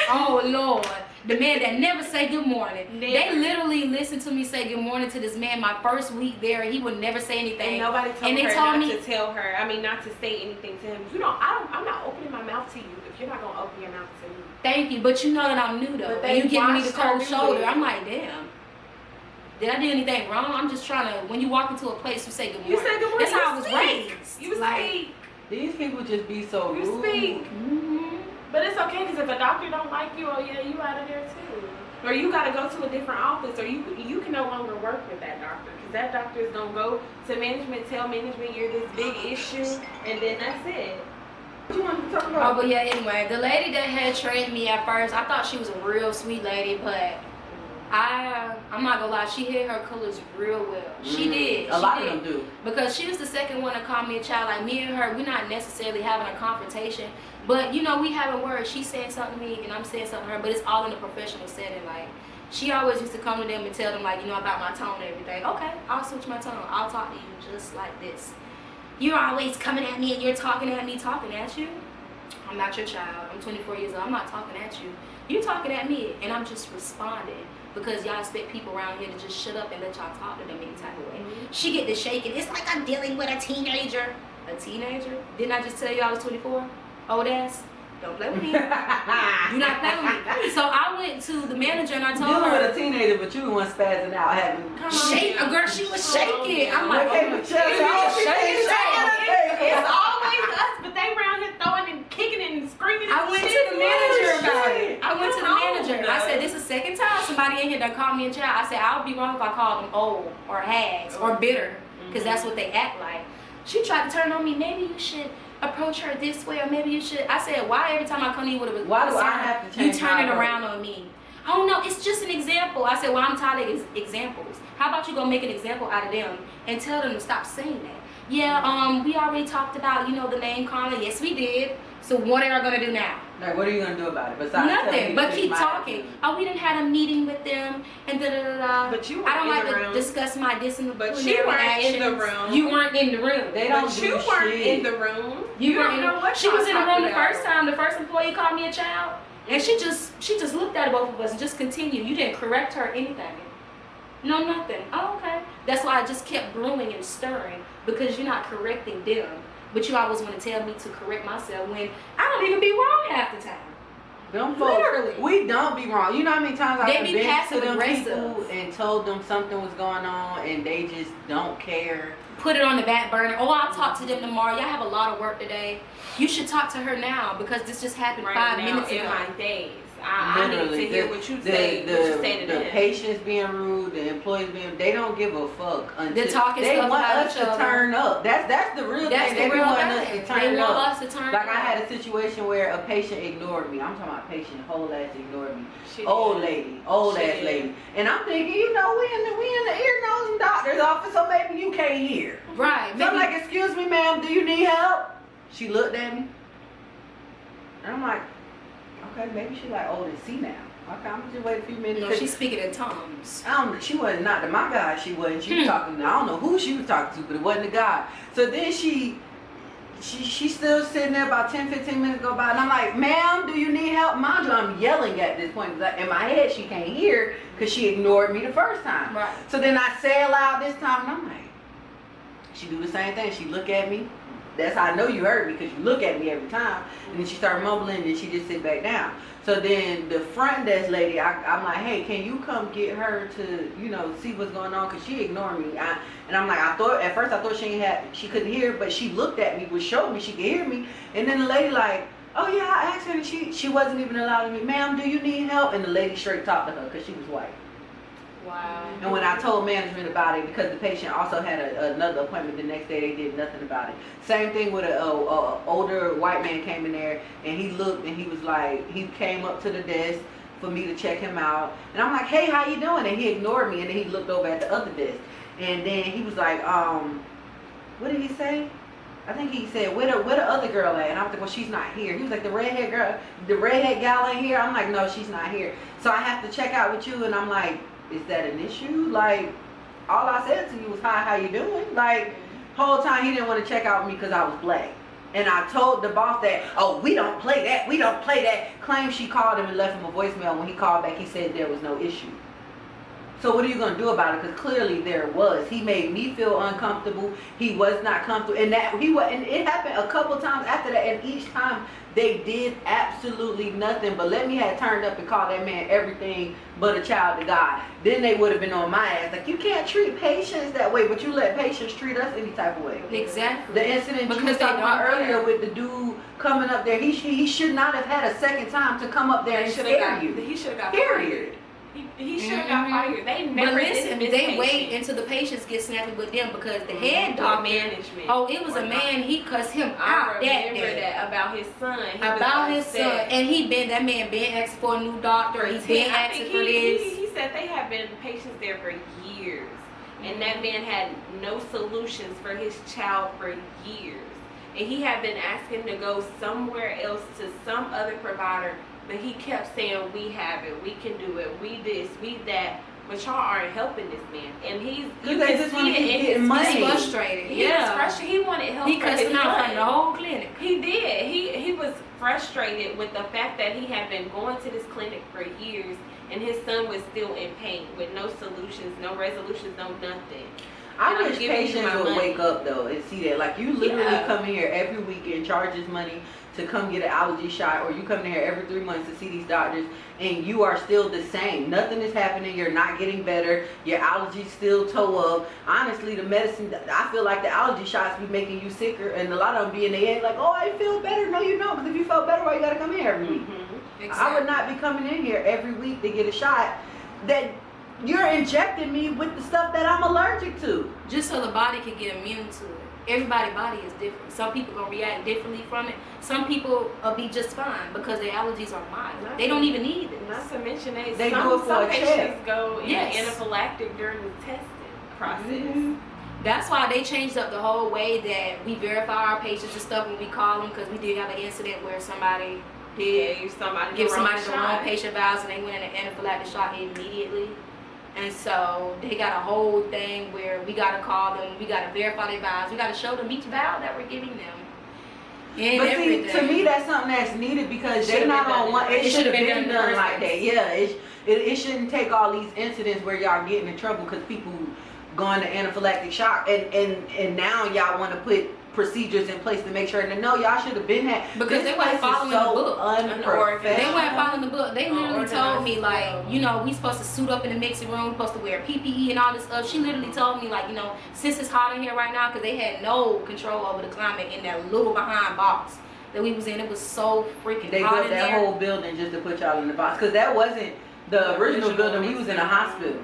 Lord, the man that never say good morning. Never. They literally listened to me say good morning to this man my first week there, and he would never say anything. And nobody told and they her told not me, to tell her. I mean, not to say anything to him. I'm not opening my mouth to you if you're not gonna open your mouth to me. thank you, but you know that I'm new though, But and you giving me the watched her cold do shoulder. it. I'm like, damn. Did I do anything wrong? I'm just trying to, when you walk into a place, you say good morning. You say good morning. That's how I was speak. raised. You like, speak. These people just be so rude. You speak. But it's okay because if a doctor don't like you, oh yeah, you out of there too. Or you got to go to a different office, or you can no longer work with that doctor because that doctor is gonna go to management, tell management you're this big issue, and then that's it. What you want to talk about? Oh, but yeah, anyway, the lady that had trained me at first, I thought she was a real sweet lady, but I'm not gonna lie, she hid her colors real well. She did. A lot of them do. Because she was the second one to call me a child. Like, me and her, we're not necessarily having a confrontation, but you know, we having words. She's saying something to me and I'm saying something to her, but it's all in a professional setting. Like, she always used to come to them and tell them, like, you know, about my tone and everything. Okay, I'll switch my tone. I'll talk to you just like this. You're always coming at me and you're talking at me. Talking at you? I'm not your child. I'm 24 years old. I'm not talking at you. You're talking at me and I'm just responding. Because y'all expect people around here to just shut up and let y'all talk to them any type of way. She get to shaking. It's like I'm dealing with a teenager. A teenager? Didn't I just tell you I was 24? Old ass. Don't play with me. Do not play with me. So I went to the manager and I told her. You were a teenager, but you the one spazzing out having. Shake a girl, she was shaking. I'm like, it's always us, but they around here throwing and kicking and screaming. I went to the manager about it. I went to the manager. I said, this is the second time somebody in here done called me a child. I said, I would be wrong if I called them old or hags or bitter, because that's what they act like. She tried to turn on me. Maybe you should approach her this way, or maybe you should. I said, why every time I come to you with a why do I have to you change turn it my around on me? Oh no, it's just an example. I said, well, I'm tired of examples. How about you go make an example out of them and tell them to stop saying that? Yeah, we already talked about, you know, the name calling. Yes, we did. So what are y'all gonna do now? Like, what are you gonna do about it? Besides nothing, but keep talking. Oh, we didn't have a meeting with them, and da da da da. But you weren't I don't in like the to room. discuss my disciplinary But you weren't actions. in the room. You weren't in the room. They don't But do you weren't shit. in the room. You don't know what she y'all was in the room talking the about. first time. The first employee called me a child, and she just looked at both of us and just continued. You didn't correct her or anything. No, nothing. Oh, okay. That's why I just kept brewing and stirring, because you're not correcting them. But you always want to tell me to correct myself when I don't even be wrong half the time. Them folks, Literally. we don't be wrong. You know how many times I've They be been to passive them aggressive. people and told them something was going on and they just don't care. Put it on the back burner. Oh, I'll talk to them tomorrow. Y'all have a lot of work today. You should talk to her now because this just happened Right 5 now, minutes in ago. my days. I need to hear what you say. The What you say to them. patients being rude, the employees being, they don't give a fuck until They're talking they stuff want about us each to other. turn up. That's the real That's thing. the They real want thing. us to turn They want up. us to turn Like I up. had a situation where a patient ignored me. I'm talking about patient, whole ass ignored me. Shit. Old ass Shit. lady. And I'm thinking, you know, we in the ear, nose, and doctor's office, so maybe you can't hear. Right. So I'm Maybe, like, excuse me, ma'am, do you need help? She looked at me. And I'm like, okay, maybe she like old and see now. Okay, I'm just wait a few minutes. no, she's speaking in tongues. She wasn't, not to my God, she wasn't. She was talking, I don't know who she was talking to, but it wasn't the God. So then she still sitting there, about 10, 15 minutes go by, and I'm like, ma'am, do you need help? Mind you, I'm yelling at this point. In my head, she can't hear because she ignored me the first time. Right. So then I say it loud this time, and I'm like, she do the same thing. She look at me. That's how I know you heard me, because you look at me every time. And then she started mumbling, and then she just sit back down. So then the front desk lady, I'm like, hey, can you come get her to, you know, see what's going on? Because she ignored me. And I'm like, at first I thought she couldn't hear, but she looked at me, which showed me she could hear me. And then the lady like, oh yeah, I asked her, and she wasn't even allowing me, ma'am, do you need help? And the lady straight talked to her because she was white. Wow. And when I told management about it, because the patient also had another appointment the next day, they did nothing about it. Same thing with a older white man came in there, and he looked, and he was like, he came up to the desk for me to check him out. And I'm like, hey, how you doing? And he ignored me, and then he looked over at the other desk. And then he was like, what did he say? I think he said, where the other girl at? And I was like, well, she's not here. He was like, the redhead gal ain't here? I'm like, no, she's not here. So I have to check out with you, and I'm like, is that an issue? Like, all I said to you was, hi, how you doing? Like, whole time he didn't want to check out with me because I was black. And I told the boss that, oh, we don't play that, we don't play that. Claimed she called him and left him a voicemail. When he called back, he said there was no issue. So what are you going to do about it? Because clearly there was. He made me feel uncomfortable. He was not comfortable. And it happened a couple times after that. And each time they did absolutely nothing but let me have turned up and called that man everything but a child of God. Then they would have been on my ass. Like, you can't treat patients that way, but you let patients treat us any type of way. Exactly. The incident you was talking about earlier with the dude coming up there, he should not have had a second time to come up there and scare you. He should have got Period. fired. He should have got fired. They never But listen, did they wait until the patients get snappy with them because the head doctor, management. oh, it was a man, he cussed him out I that remember day. that about his son. About his son. And that man been asking for a new doctor. He's been asking for this. He said they have been patients there for years. And that man had no solutions for his child for years. And he had been asking to go somewhere else to some other provider. But he kept saying, we have it, we can do it, we this, we that. But y'all aren't helping this man. And you they just want to keep getting money. He's frustrated. He was frustrated. He wanted help He for his cussed him out son. from the whole clinic. He did. He was frustrated with the fact that he had been going to this clinic for years and his son was still in pain with no solutions, no resolutions, no nothing. I wish patients would wake up though and see that. Like, you literally come in here every week and charge us money to come get an allergy shot, or you come in here every 3 months to see these doctors and you are still the same. Nothing is happening. You're not getting better. Your allergies still toe up. Honestly, the medicine, I feel like the allergy shots be making you sicker, and a lot of them be in the head like, oh, I feel better. No, you don't, because if you felt better, why you gotta come here every week? Exactly. I would not be coming in here every week to get a shot that you're injecting me with the stuff that I'm allergic to. Just so the body can get immune to it. Everybody's body is different. Some people gonna react differently from it. Some people will be just fine because their allergies are mild. They don't even need it. Not to mention they do it for some a patients check. go Yes. anaphylactic during the testing process. That's why they changed up the whole way that we verify our patients and stuff when we call them, because we did have an incident where somebody did give somebody the wrong patient vows and they went in an anaphylactic shock immediately. And so they got a whole thing where we got to call them, we got to verify their vows, we got to show them each vow that we're giving them. And but see, to me, that's something that's needed because they're not on one. It should have been done like that. Yeah, it shouldn't take all these incidents where y'all getting in trouble because people going to anaphylactic shock, and now y'all want to put procedures in place to make sure that no, y'all should have been that because they weren't following the book. They weren't following the book. They literally told me like, you know, we supposed to suit up in the mixing room, supposed to wear PPE and all this stuff. She literally told me like, you know, since it's hot in here right now, because they had no control over the climate in that little behind box that we was in. It was so freaking hot in there. They built that whole building just to put y'all in the box because that wasn't the original building. He was in a hospital.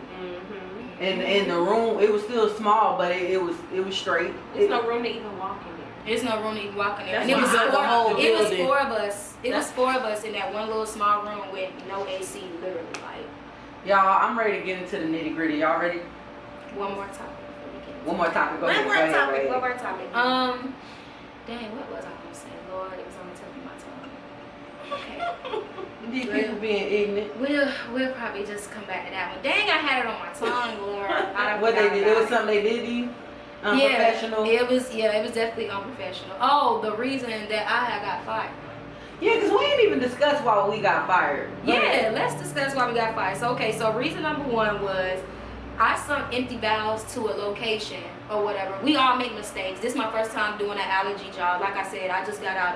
And the room, it was still small, but it was straight. There's no room to even walk in there. There's no room to even walk in there. And it was four of us. It was four of us in that one little small room with no AC, literally. Like, y'all, I'm ready to get into the nitty gritty. Y'all ready? One more topic. One more topic. One more topic. Dang, what was I gonna say? Lord, it was on the tip of my tongue. Okay. These people being ignorant. We'll probably just come back to that one. Dang, I had it on my tongue, Lord. What they did? It was something they did to you? Unprofessional? Yeah, it was definitely unprofessional. Oh, the reason that I had got fired. Yeah, because we ain't even discussed why we got fired. Yeah, let's discuss why we got fired. So, okay, so reason number one was I sunk empty valves to a location or whatever. We all make mistakes. This is my first time doing an allergy job. Like I said, I just got out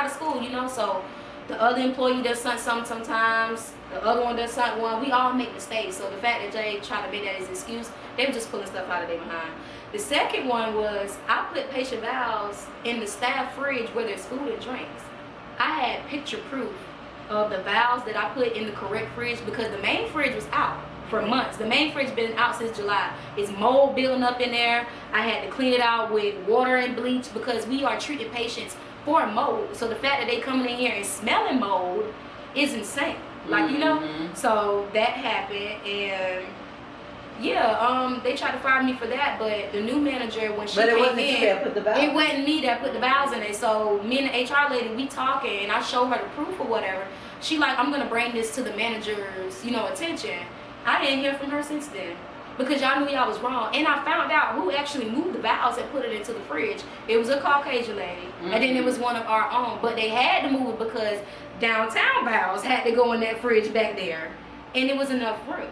of school, you know, so the other employee does something sometimes, the other one does something one. We all make mistakes. So the fact that they try to make that as an excuse, they were just pulling stuff out of their behind. The second one was I put patient vows in the staff fridge where there's food and drinks. I had picture proof of the vows that I put in the correct fridge because the main fridge was out for months. The main fridge been out since July. It's mold building up in there. I had to clean it out with water and bleach because we are treating patients for mold. So the fact that they coming in here and smelling mold is insane. Like, you know, so that happened, and yeah, they tried to fire me for that, but the new manager, when she came in, it wasn't me that put the vows in it. So me and the HR lady, we talking, and I show her the proof or whatever. She like, I'm gonna bring this to the manager's, you know, attention. I didn't hear from her since then because y'all knew y'all was wrong, and I found out who actually moved the vows and put it into the fridge. It was a Caucasian lady, and then it was one of our own, but they had to move it because downtown vows had to go in that fridge back there, and it was enough room.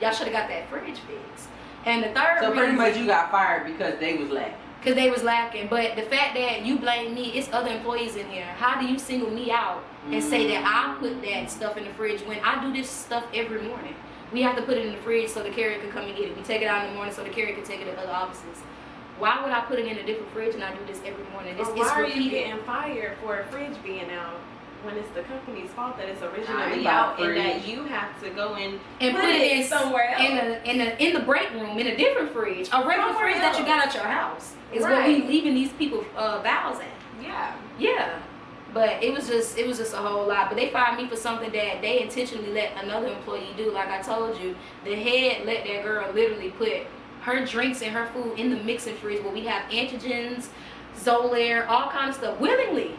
Y'all should have got that fridge fixed. And the third so pretty much you got fired because they was lacking. Because they was lacking. But the fact that you blame me, it's other employees in here. How do you single me out and say that I put that stuff in the fridge when I do this stuff every morning? We have to put it in the fridge so the carrier can come and get it. We take it out in the morning so the carrier can take it to other offices. Why would I put it in a different fridge and I do this every morning? Why are you getting fired for a fridge being out when it's the company's fault that it's originally out and that you have to go in and put it in somewhere else? In the break room, in a different fridge. A regular fridge that you got at your house is what we leaving these people vows at. Yeah. Yeah. But it was just a whole lot. But they fired me for something that they intentionally let another employee do. Like I told you, the head let that girl literally put her drinks and her food in the mixing fridge where we have antigens, Zolair, all kind of stuff willingly.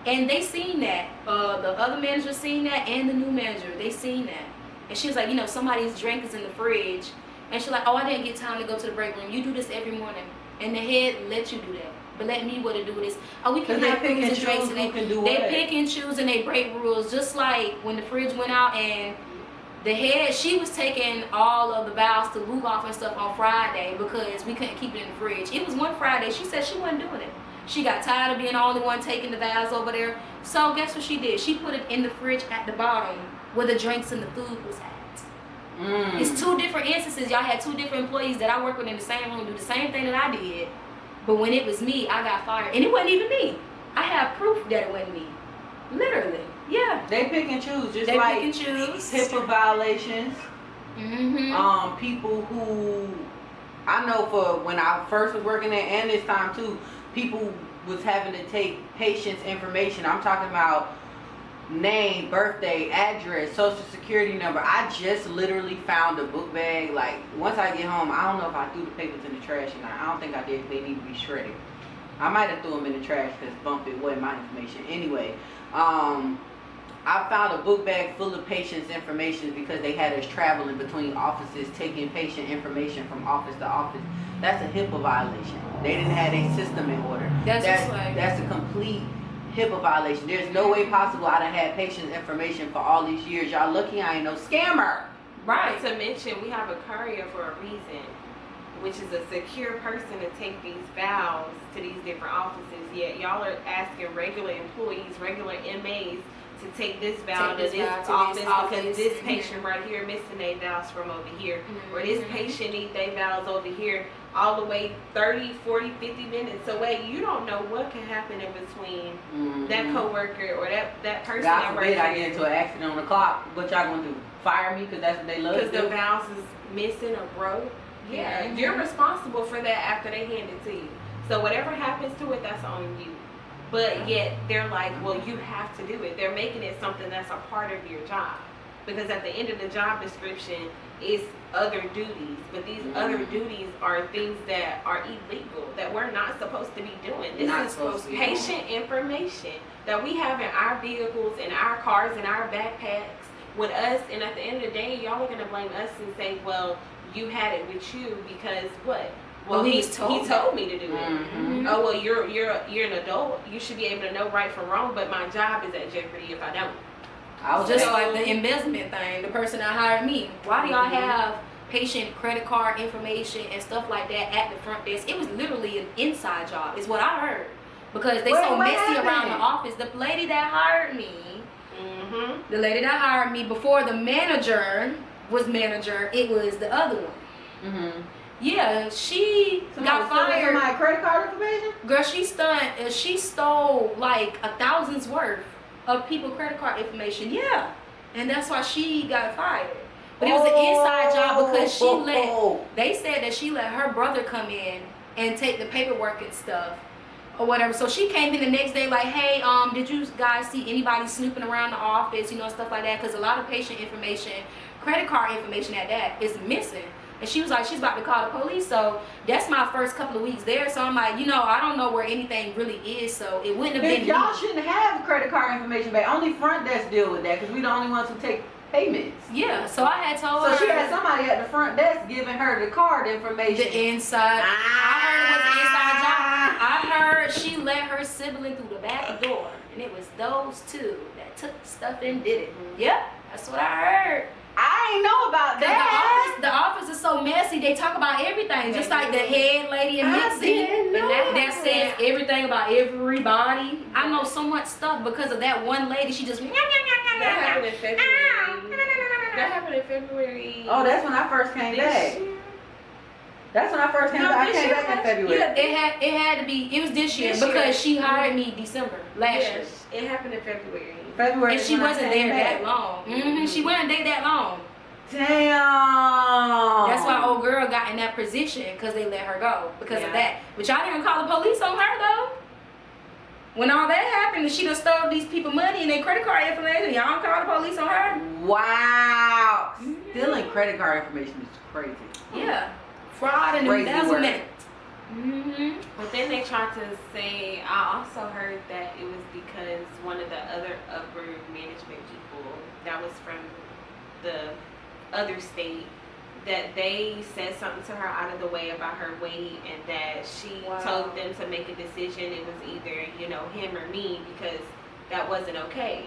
And they seen that. The other manager seen that, and the new manager, they seen that. And she was like, you know, somebody's drink is in the fridge. And she's like, oh, I didn't get time to go to the break room. You do this every morning. And the head let you do that. But let me what to do this. Oh, we can have foods and drinks, and they pick and choose and they break rules. Just like when the fridge went out and the head, she was taking all of the vows to Luke off and stuff on Friday because we couldn't keep it in the fridge. It was one Friday. She said she wasn't doing it. She got tired of being the only one taking the vows over there. So guess what she did? She put it in the fridge at the bottom where the drinks and the food was at. It's two different instances. Y'all had two different employees that I work with in the same room do the same thing that I did. But when it was me, I got fired. And it wasn't even me. I have proof that it wasn't me. Literally. Yeah. They pick and choose. Just they like pick and choose. HIPAA violations. People who, I know for when I first was working there and this time too, people was having to take patients' information. I'm talking about name, birthday, address, social security number. I just literally found a book bag. Like, once I get home, I don't know if I threw the papers in the trash, and I don't think I did. They need to be shredded. I might have threw them in the trash because bump it wasn't my information. Anyway, I found a book bag full of patients' information because they had us traveling between offices, taking patient information from office to office. That's a HIPAA violation. They didn't have a system in order. That's a complete HIPAA violation. There's no way possible I'd have had patients' information for all these years. Y'all lucky I ain't no scammer. Right. To mention, we have a courier for a reason, which is a secure person to take these vows to these different offices. Yet y'all are asking regular employees, regular MAs, to take this vow to this office because this patient right here missing their vows from over here, or this patient need their vows over here, all the way 30, 40, 50 minutes away. You don't know what can happen in between that coworker or that person. God forbid I get into an accident on the clock. What y'all gonna do? Fire me because that's what they love to do? Because the vows is missing or broke. Yeah, you're responsible for that after they hand it to you. So whatever happens to it, that's on you. But yet they're like, well, you have to do it. They're making it something that's a part of your job. Because at the end of the job description is other duties. But these other duties are things that are illegal, that we're not supposed to be doing. This is patient information that we have in our vehicles, in our cars, in our backpacks with us. And at the end of the day, y'all are going to blame us and say, well, you had it with you because what? Well, he told me to do it. Oh, well, you're an adult. You should be able to know right from wrong, but my job is at jeopardy if I don't. I was just like the embezzlement thing, the person that hired me. Why do y'all have patient credit card information and stuff like that at the front desk? It was literally an inside job, is what I heard. Because they so messy around the office. The lady that hired me, the lady that hired me before the manager was manager, it was the other one. Yeah, she got fired. My credit card information? Girl, she stole like 1,000's worth of people credit card information. Yeah, and that's why she got fired. But it was an inside job because they said that she let her brother come in and take the paperwork and stuff or whatever. So she came in the next day like, hey, did you guys see anybody snooping around the office, stuff like that? Because a lot of patient information, credit card information at that, is missing. And she was like, she's about to call the police. So that's my first couple of weeks there. So I'm like, I don't know where anything really is. So it wouldn't have been y'all shouldn't have credit card information back. Only front desk deal with that because we the only ones who take payments. Yeah, so I had told her. So she had somebody at the front desk giving her the card information. The inside. I heard it was an inside job. I heard she let her sibling through the back door. And it was those two that took stuff and did it. Yep, that's what I heard. I ain't know about that. The office is so messy. They talk about everything, just like the head lady in Nixie. That says everything about everybody. I know so much stuff because of that one lady. She just. That happened in February. That happened in February. Oh, that's when I first came back. That's when I first came back. I came back in February. Yeah, it had to be. It was this year because she hired me December last year. It happened in February. And she wasn't there that long. She wasn't there that long. Damn. That's why old girl got in that position because they let her go because of that. But y'all didn't call the police on her though. When all that happened and she done stole these people money and their credit card information, y'all don't call the police on her? Wow. Stealing credit card information is crazy. Yeah. Fraud and embezzlement. But then they tried to say, I also heard that it was because one of the other upper management people that was from the other state, that they said something to her out of the way about her weight, and that she told them to make a decision. It was either, him or me, because that wasn't okay.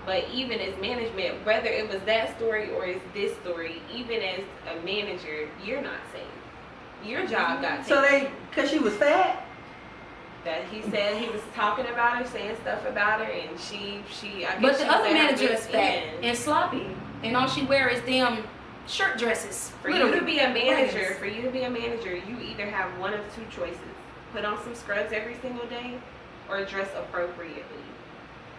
But even as management, whether it was that story or it's this story, even as a manager, you're not safe. Your job got taken. So because she was fat? That he said he was talking about her, saying stuff about her, and I guess. But the other manager is fat and sloppy, and all she wears is damn shirt dresses. For you to be a manager, you either have one of two choices: put on some scrubs every single day, or dress appropriately.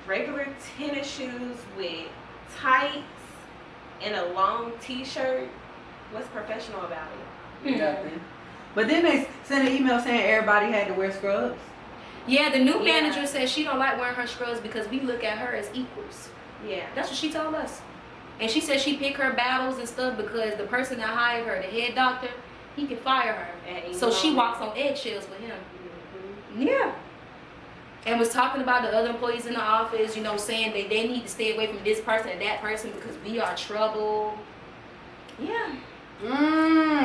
Regular tennis shoes with tights and a long T-shirt. What's professional about it? Nothing. But then they sent an email saying everybody had to wear scrubs. Yeah, the new manager says she don't like wearing her scrubs because we look at her as equals. Yeah. That's what she told us. And she said she picked her battles and stuff because the person that hired her, the head doctor, he can fire her. So she walks on eggshells with him. Yeah. And was talking about the other employees in the office, you know, saying that they need to stay away from this person and that person because we are trouble. Yeah.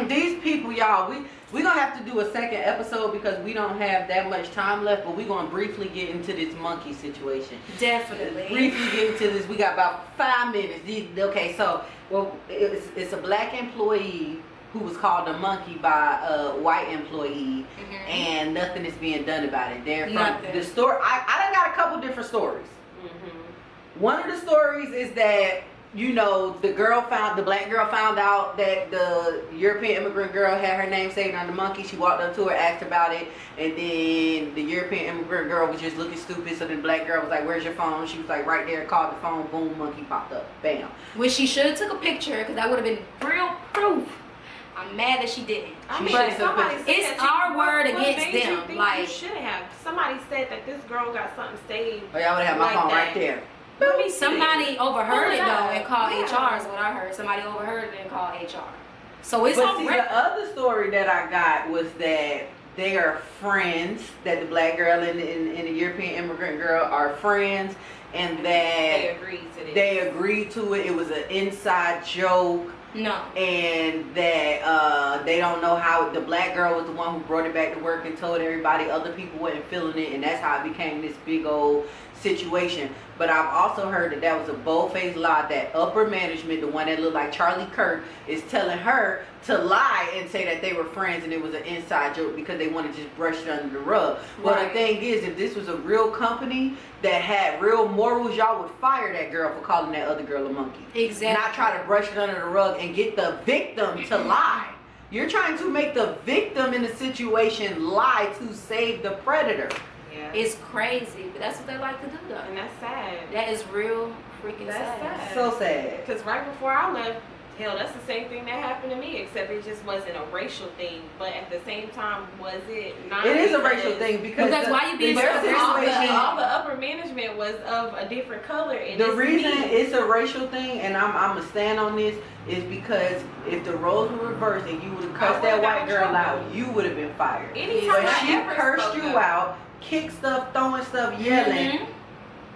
These people, y'all, we gonna have to do a second episode because we don't have that much time left, but we're gonna briefly get into this monkey situation. Definitely. Briefly get into this. We got about 5 minutes. Okay, so it's a black employee who was called a monkey by a white employee, and nothing is being done about it. They're from the story. I done got a couple different stories. One of the stories is that, you know, the black girl found out that the European immigrant girl had her name saved on the monkey. She walked up to her, asked about it, and then the European immigrant girl was just looking stupid. So then the black girl was like, "Where's your phone?" She was like, "Right there." Called the phone. Boom, monkey popped up. Bam. Which she should have took a picture because that would have been real proof. I'm mad that she didn't. I mean, it's our word against them. Like, you should have. Somebody said that this girl got something saved. Oh, y'all would have my phone right there. Somebody overheard it though and called HR is what I heard. Somebody overheard it and called HR. So it's on record. The other story that I got was that they are friends, that the black girl and the European immigrant girl are friends, and that they agreed to it. It was an inside joke. No. And that they don't know how the black girl was the one who brought it back to work and told everybody other people wasn't feeling it, and that's how it became this big old situation. But I've also heard that was a bold-faced lie, that upper management, the one that looked like Charlie Kirk, is telling her to lie and say that they were friends and it was an inside joke because they want to just brush it under the rug. Well, the thing is, if this was a real company that had real morals, y'all would fire that girl for calling that other girl a monkey. Exactly. Not try to brush it under the rug and get the victim to lie. You're trying to make the victim in the situation lie to save the predator. Yeah. It's crazy, but that's what they like to do though. And that's sad. That is real freaking sad. So sad. Because right before I left, hell, that's the same thing that happened to me, except it just wasn't a racial thing. But at the same time, was it not? It is a racial thing because why you being all the upper management was of a different color. And the reason it's a racial thing, and I'm gonna stand on this, is because if the roles were reversed and you would have cussed that white girl out, you would have been fired. Anytime but she cursed you out, kicked stuff, throwing stuff, yelling,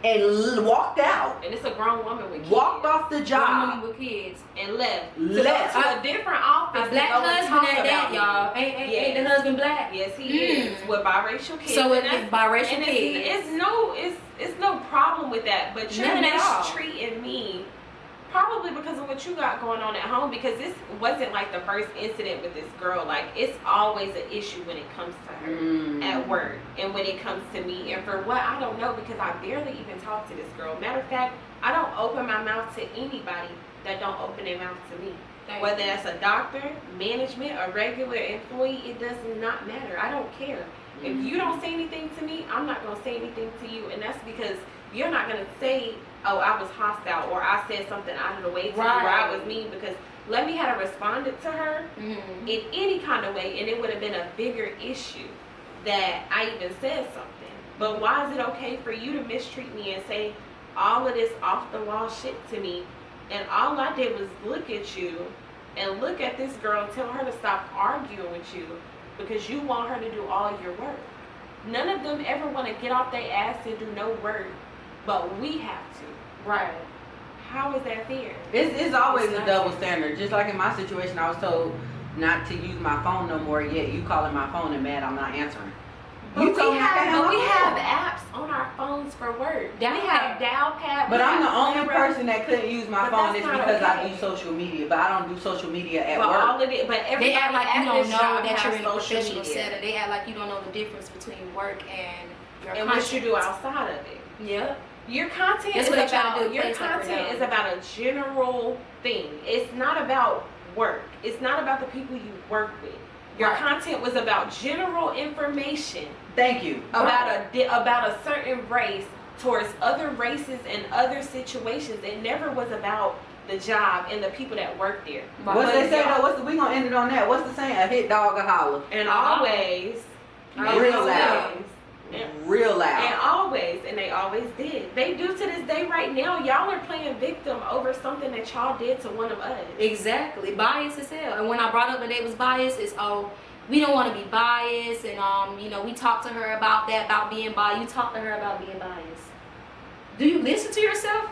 and walked out. And it's a grown woman with kids. Walked off the job. Grown woman with kids. And left. Left. To a different office. A black husband at that, y'all. Ain't the husband black? Yes, he is. With biracial kids. So with biracial kids. It's no problem with that. But you're mistreating me. Probably because of what you got going on at home, because this wasn't like the first incident with this girl. Like, it's always an issue when it comes to her at work and when it comes to me. And for what, I don't know, because I barely even talk to this girl. Matter of fact, I don't open my mouth to anybody that don't open their mouth to me. Whether that's a doctor, management, a regular employee, it does not matter. I don't care. If you don't say anything to me, I'm not going to say anything to you. And that's because you're not going to say, oh, I was hostile, or I said something out of the way to you, or I was mean, because let me have responded to her in any kind of way, and it would have been a bigger issue that I even said something. But why is it okay for you to mistreat me and say all of this off the wall shit to me, and all I did was look at you and look at this girl and tell her to stop arguing with you because you want her to do all your work? None of them ever want to get off their ass and do no work, but we have to. Right. How is that fair? It's always a double standard. Just like in my situation, I was told not to use my phone no more, yet you calling my phone and mad I'm not answering. But we have apps on our phones for work. We have dial pad. But I'm the only person that couldn't use my phone is because I do social media. But I don't do social media at work. All of it, but they act like you don't know that you're in a professional setting. They act like you don't know the difference between work and your content. What you do outside of it. Yeah. Your content is about a general thing. It's not about work. It's not about the people you work with. Your content was about general information. Thank you. About a certain race towards other races and other situations. It never was about the job and the people that work there. What's they say though? We gonna end it on that. What's the saying? A hit dog a holler. And always, real loud. real loud. And they always did. They do to this day right now. Y'all are playing victim over something that y'all did to one of us. Exactly. Bias as hell. And when I brought up that they was biased, it's we don't want to be biased, and you know, we talked to her about that, about being biased. You talk to her about being biased. Do you listen to yourself?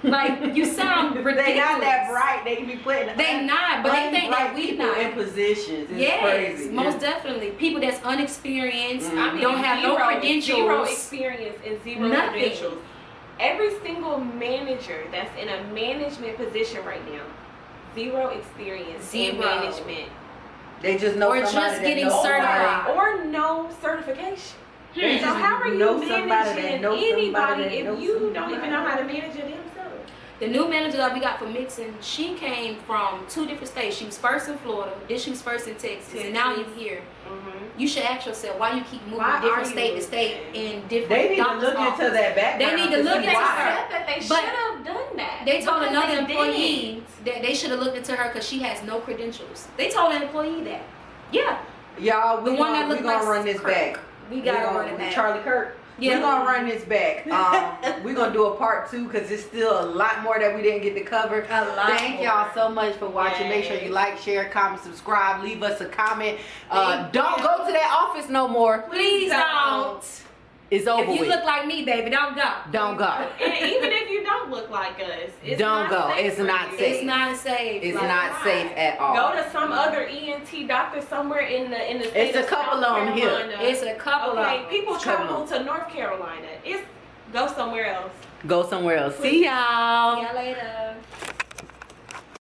Like, you sound ridiculous. They not that bright. They be putting. They not, but they think that we not in positions. It's yes, crazy. most definitely. People that's unexperienced, I mean, don't have no credentials, zero experience, and zero credentials. Every single manager that's in a management position right now, zero experience in management. They just know or somebody just getting certified or no certification. So how are you managing anybody if you don't even know how to manage it themselves? The new manager that we got for mixing, she came from 2 different states. She was first in Florida, then she was first in Texas, and now you're here. You should ask yourself why you keep moving different state to state in different. They need to look into that background. They need to look into her. That they should have done that. They told another employee that they should have looked into her because she has no credentials. They told an employee that. Yeah. Y'all, we gonna run this back. We gotta run it back. Charlie Kirk. Yeah. We're gonna run this back. We're gonna do a part 2 because there's still a lot more that we didn't get to cover. Thank y'all so much for watching. Make sure you like, share, comment, subscribe, leave us a comment. Don't go to that office no more. Please don't. It's over with. If you look like me, baby, don't go. Don't go. And even if you don't look like us, don't go. It's not safe. It's not safe. It's not safe at all. Go to some other ENT doctor somewhere in the state. It's a couple of them here. It's a couple of them. People travel to North Carolina. Go somewhere else. Go somewhere else. See y'all. See y'all later.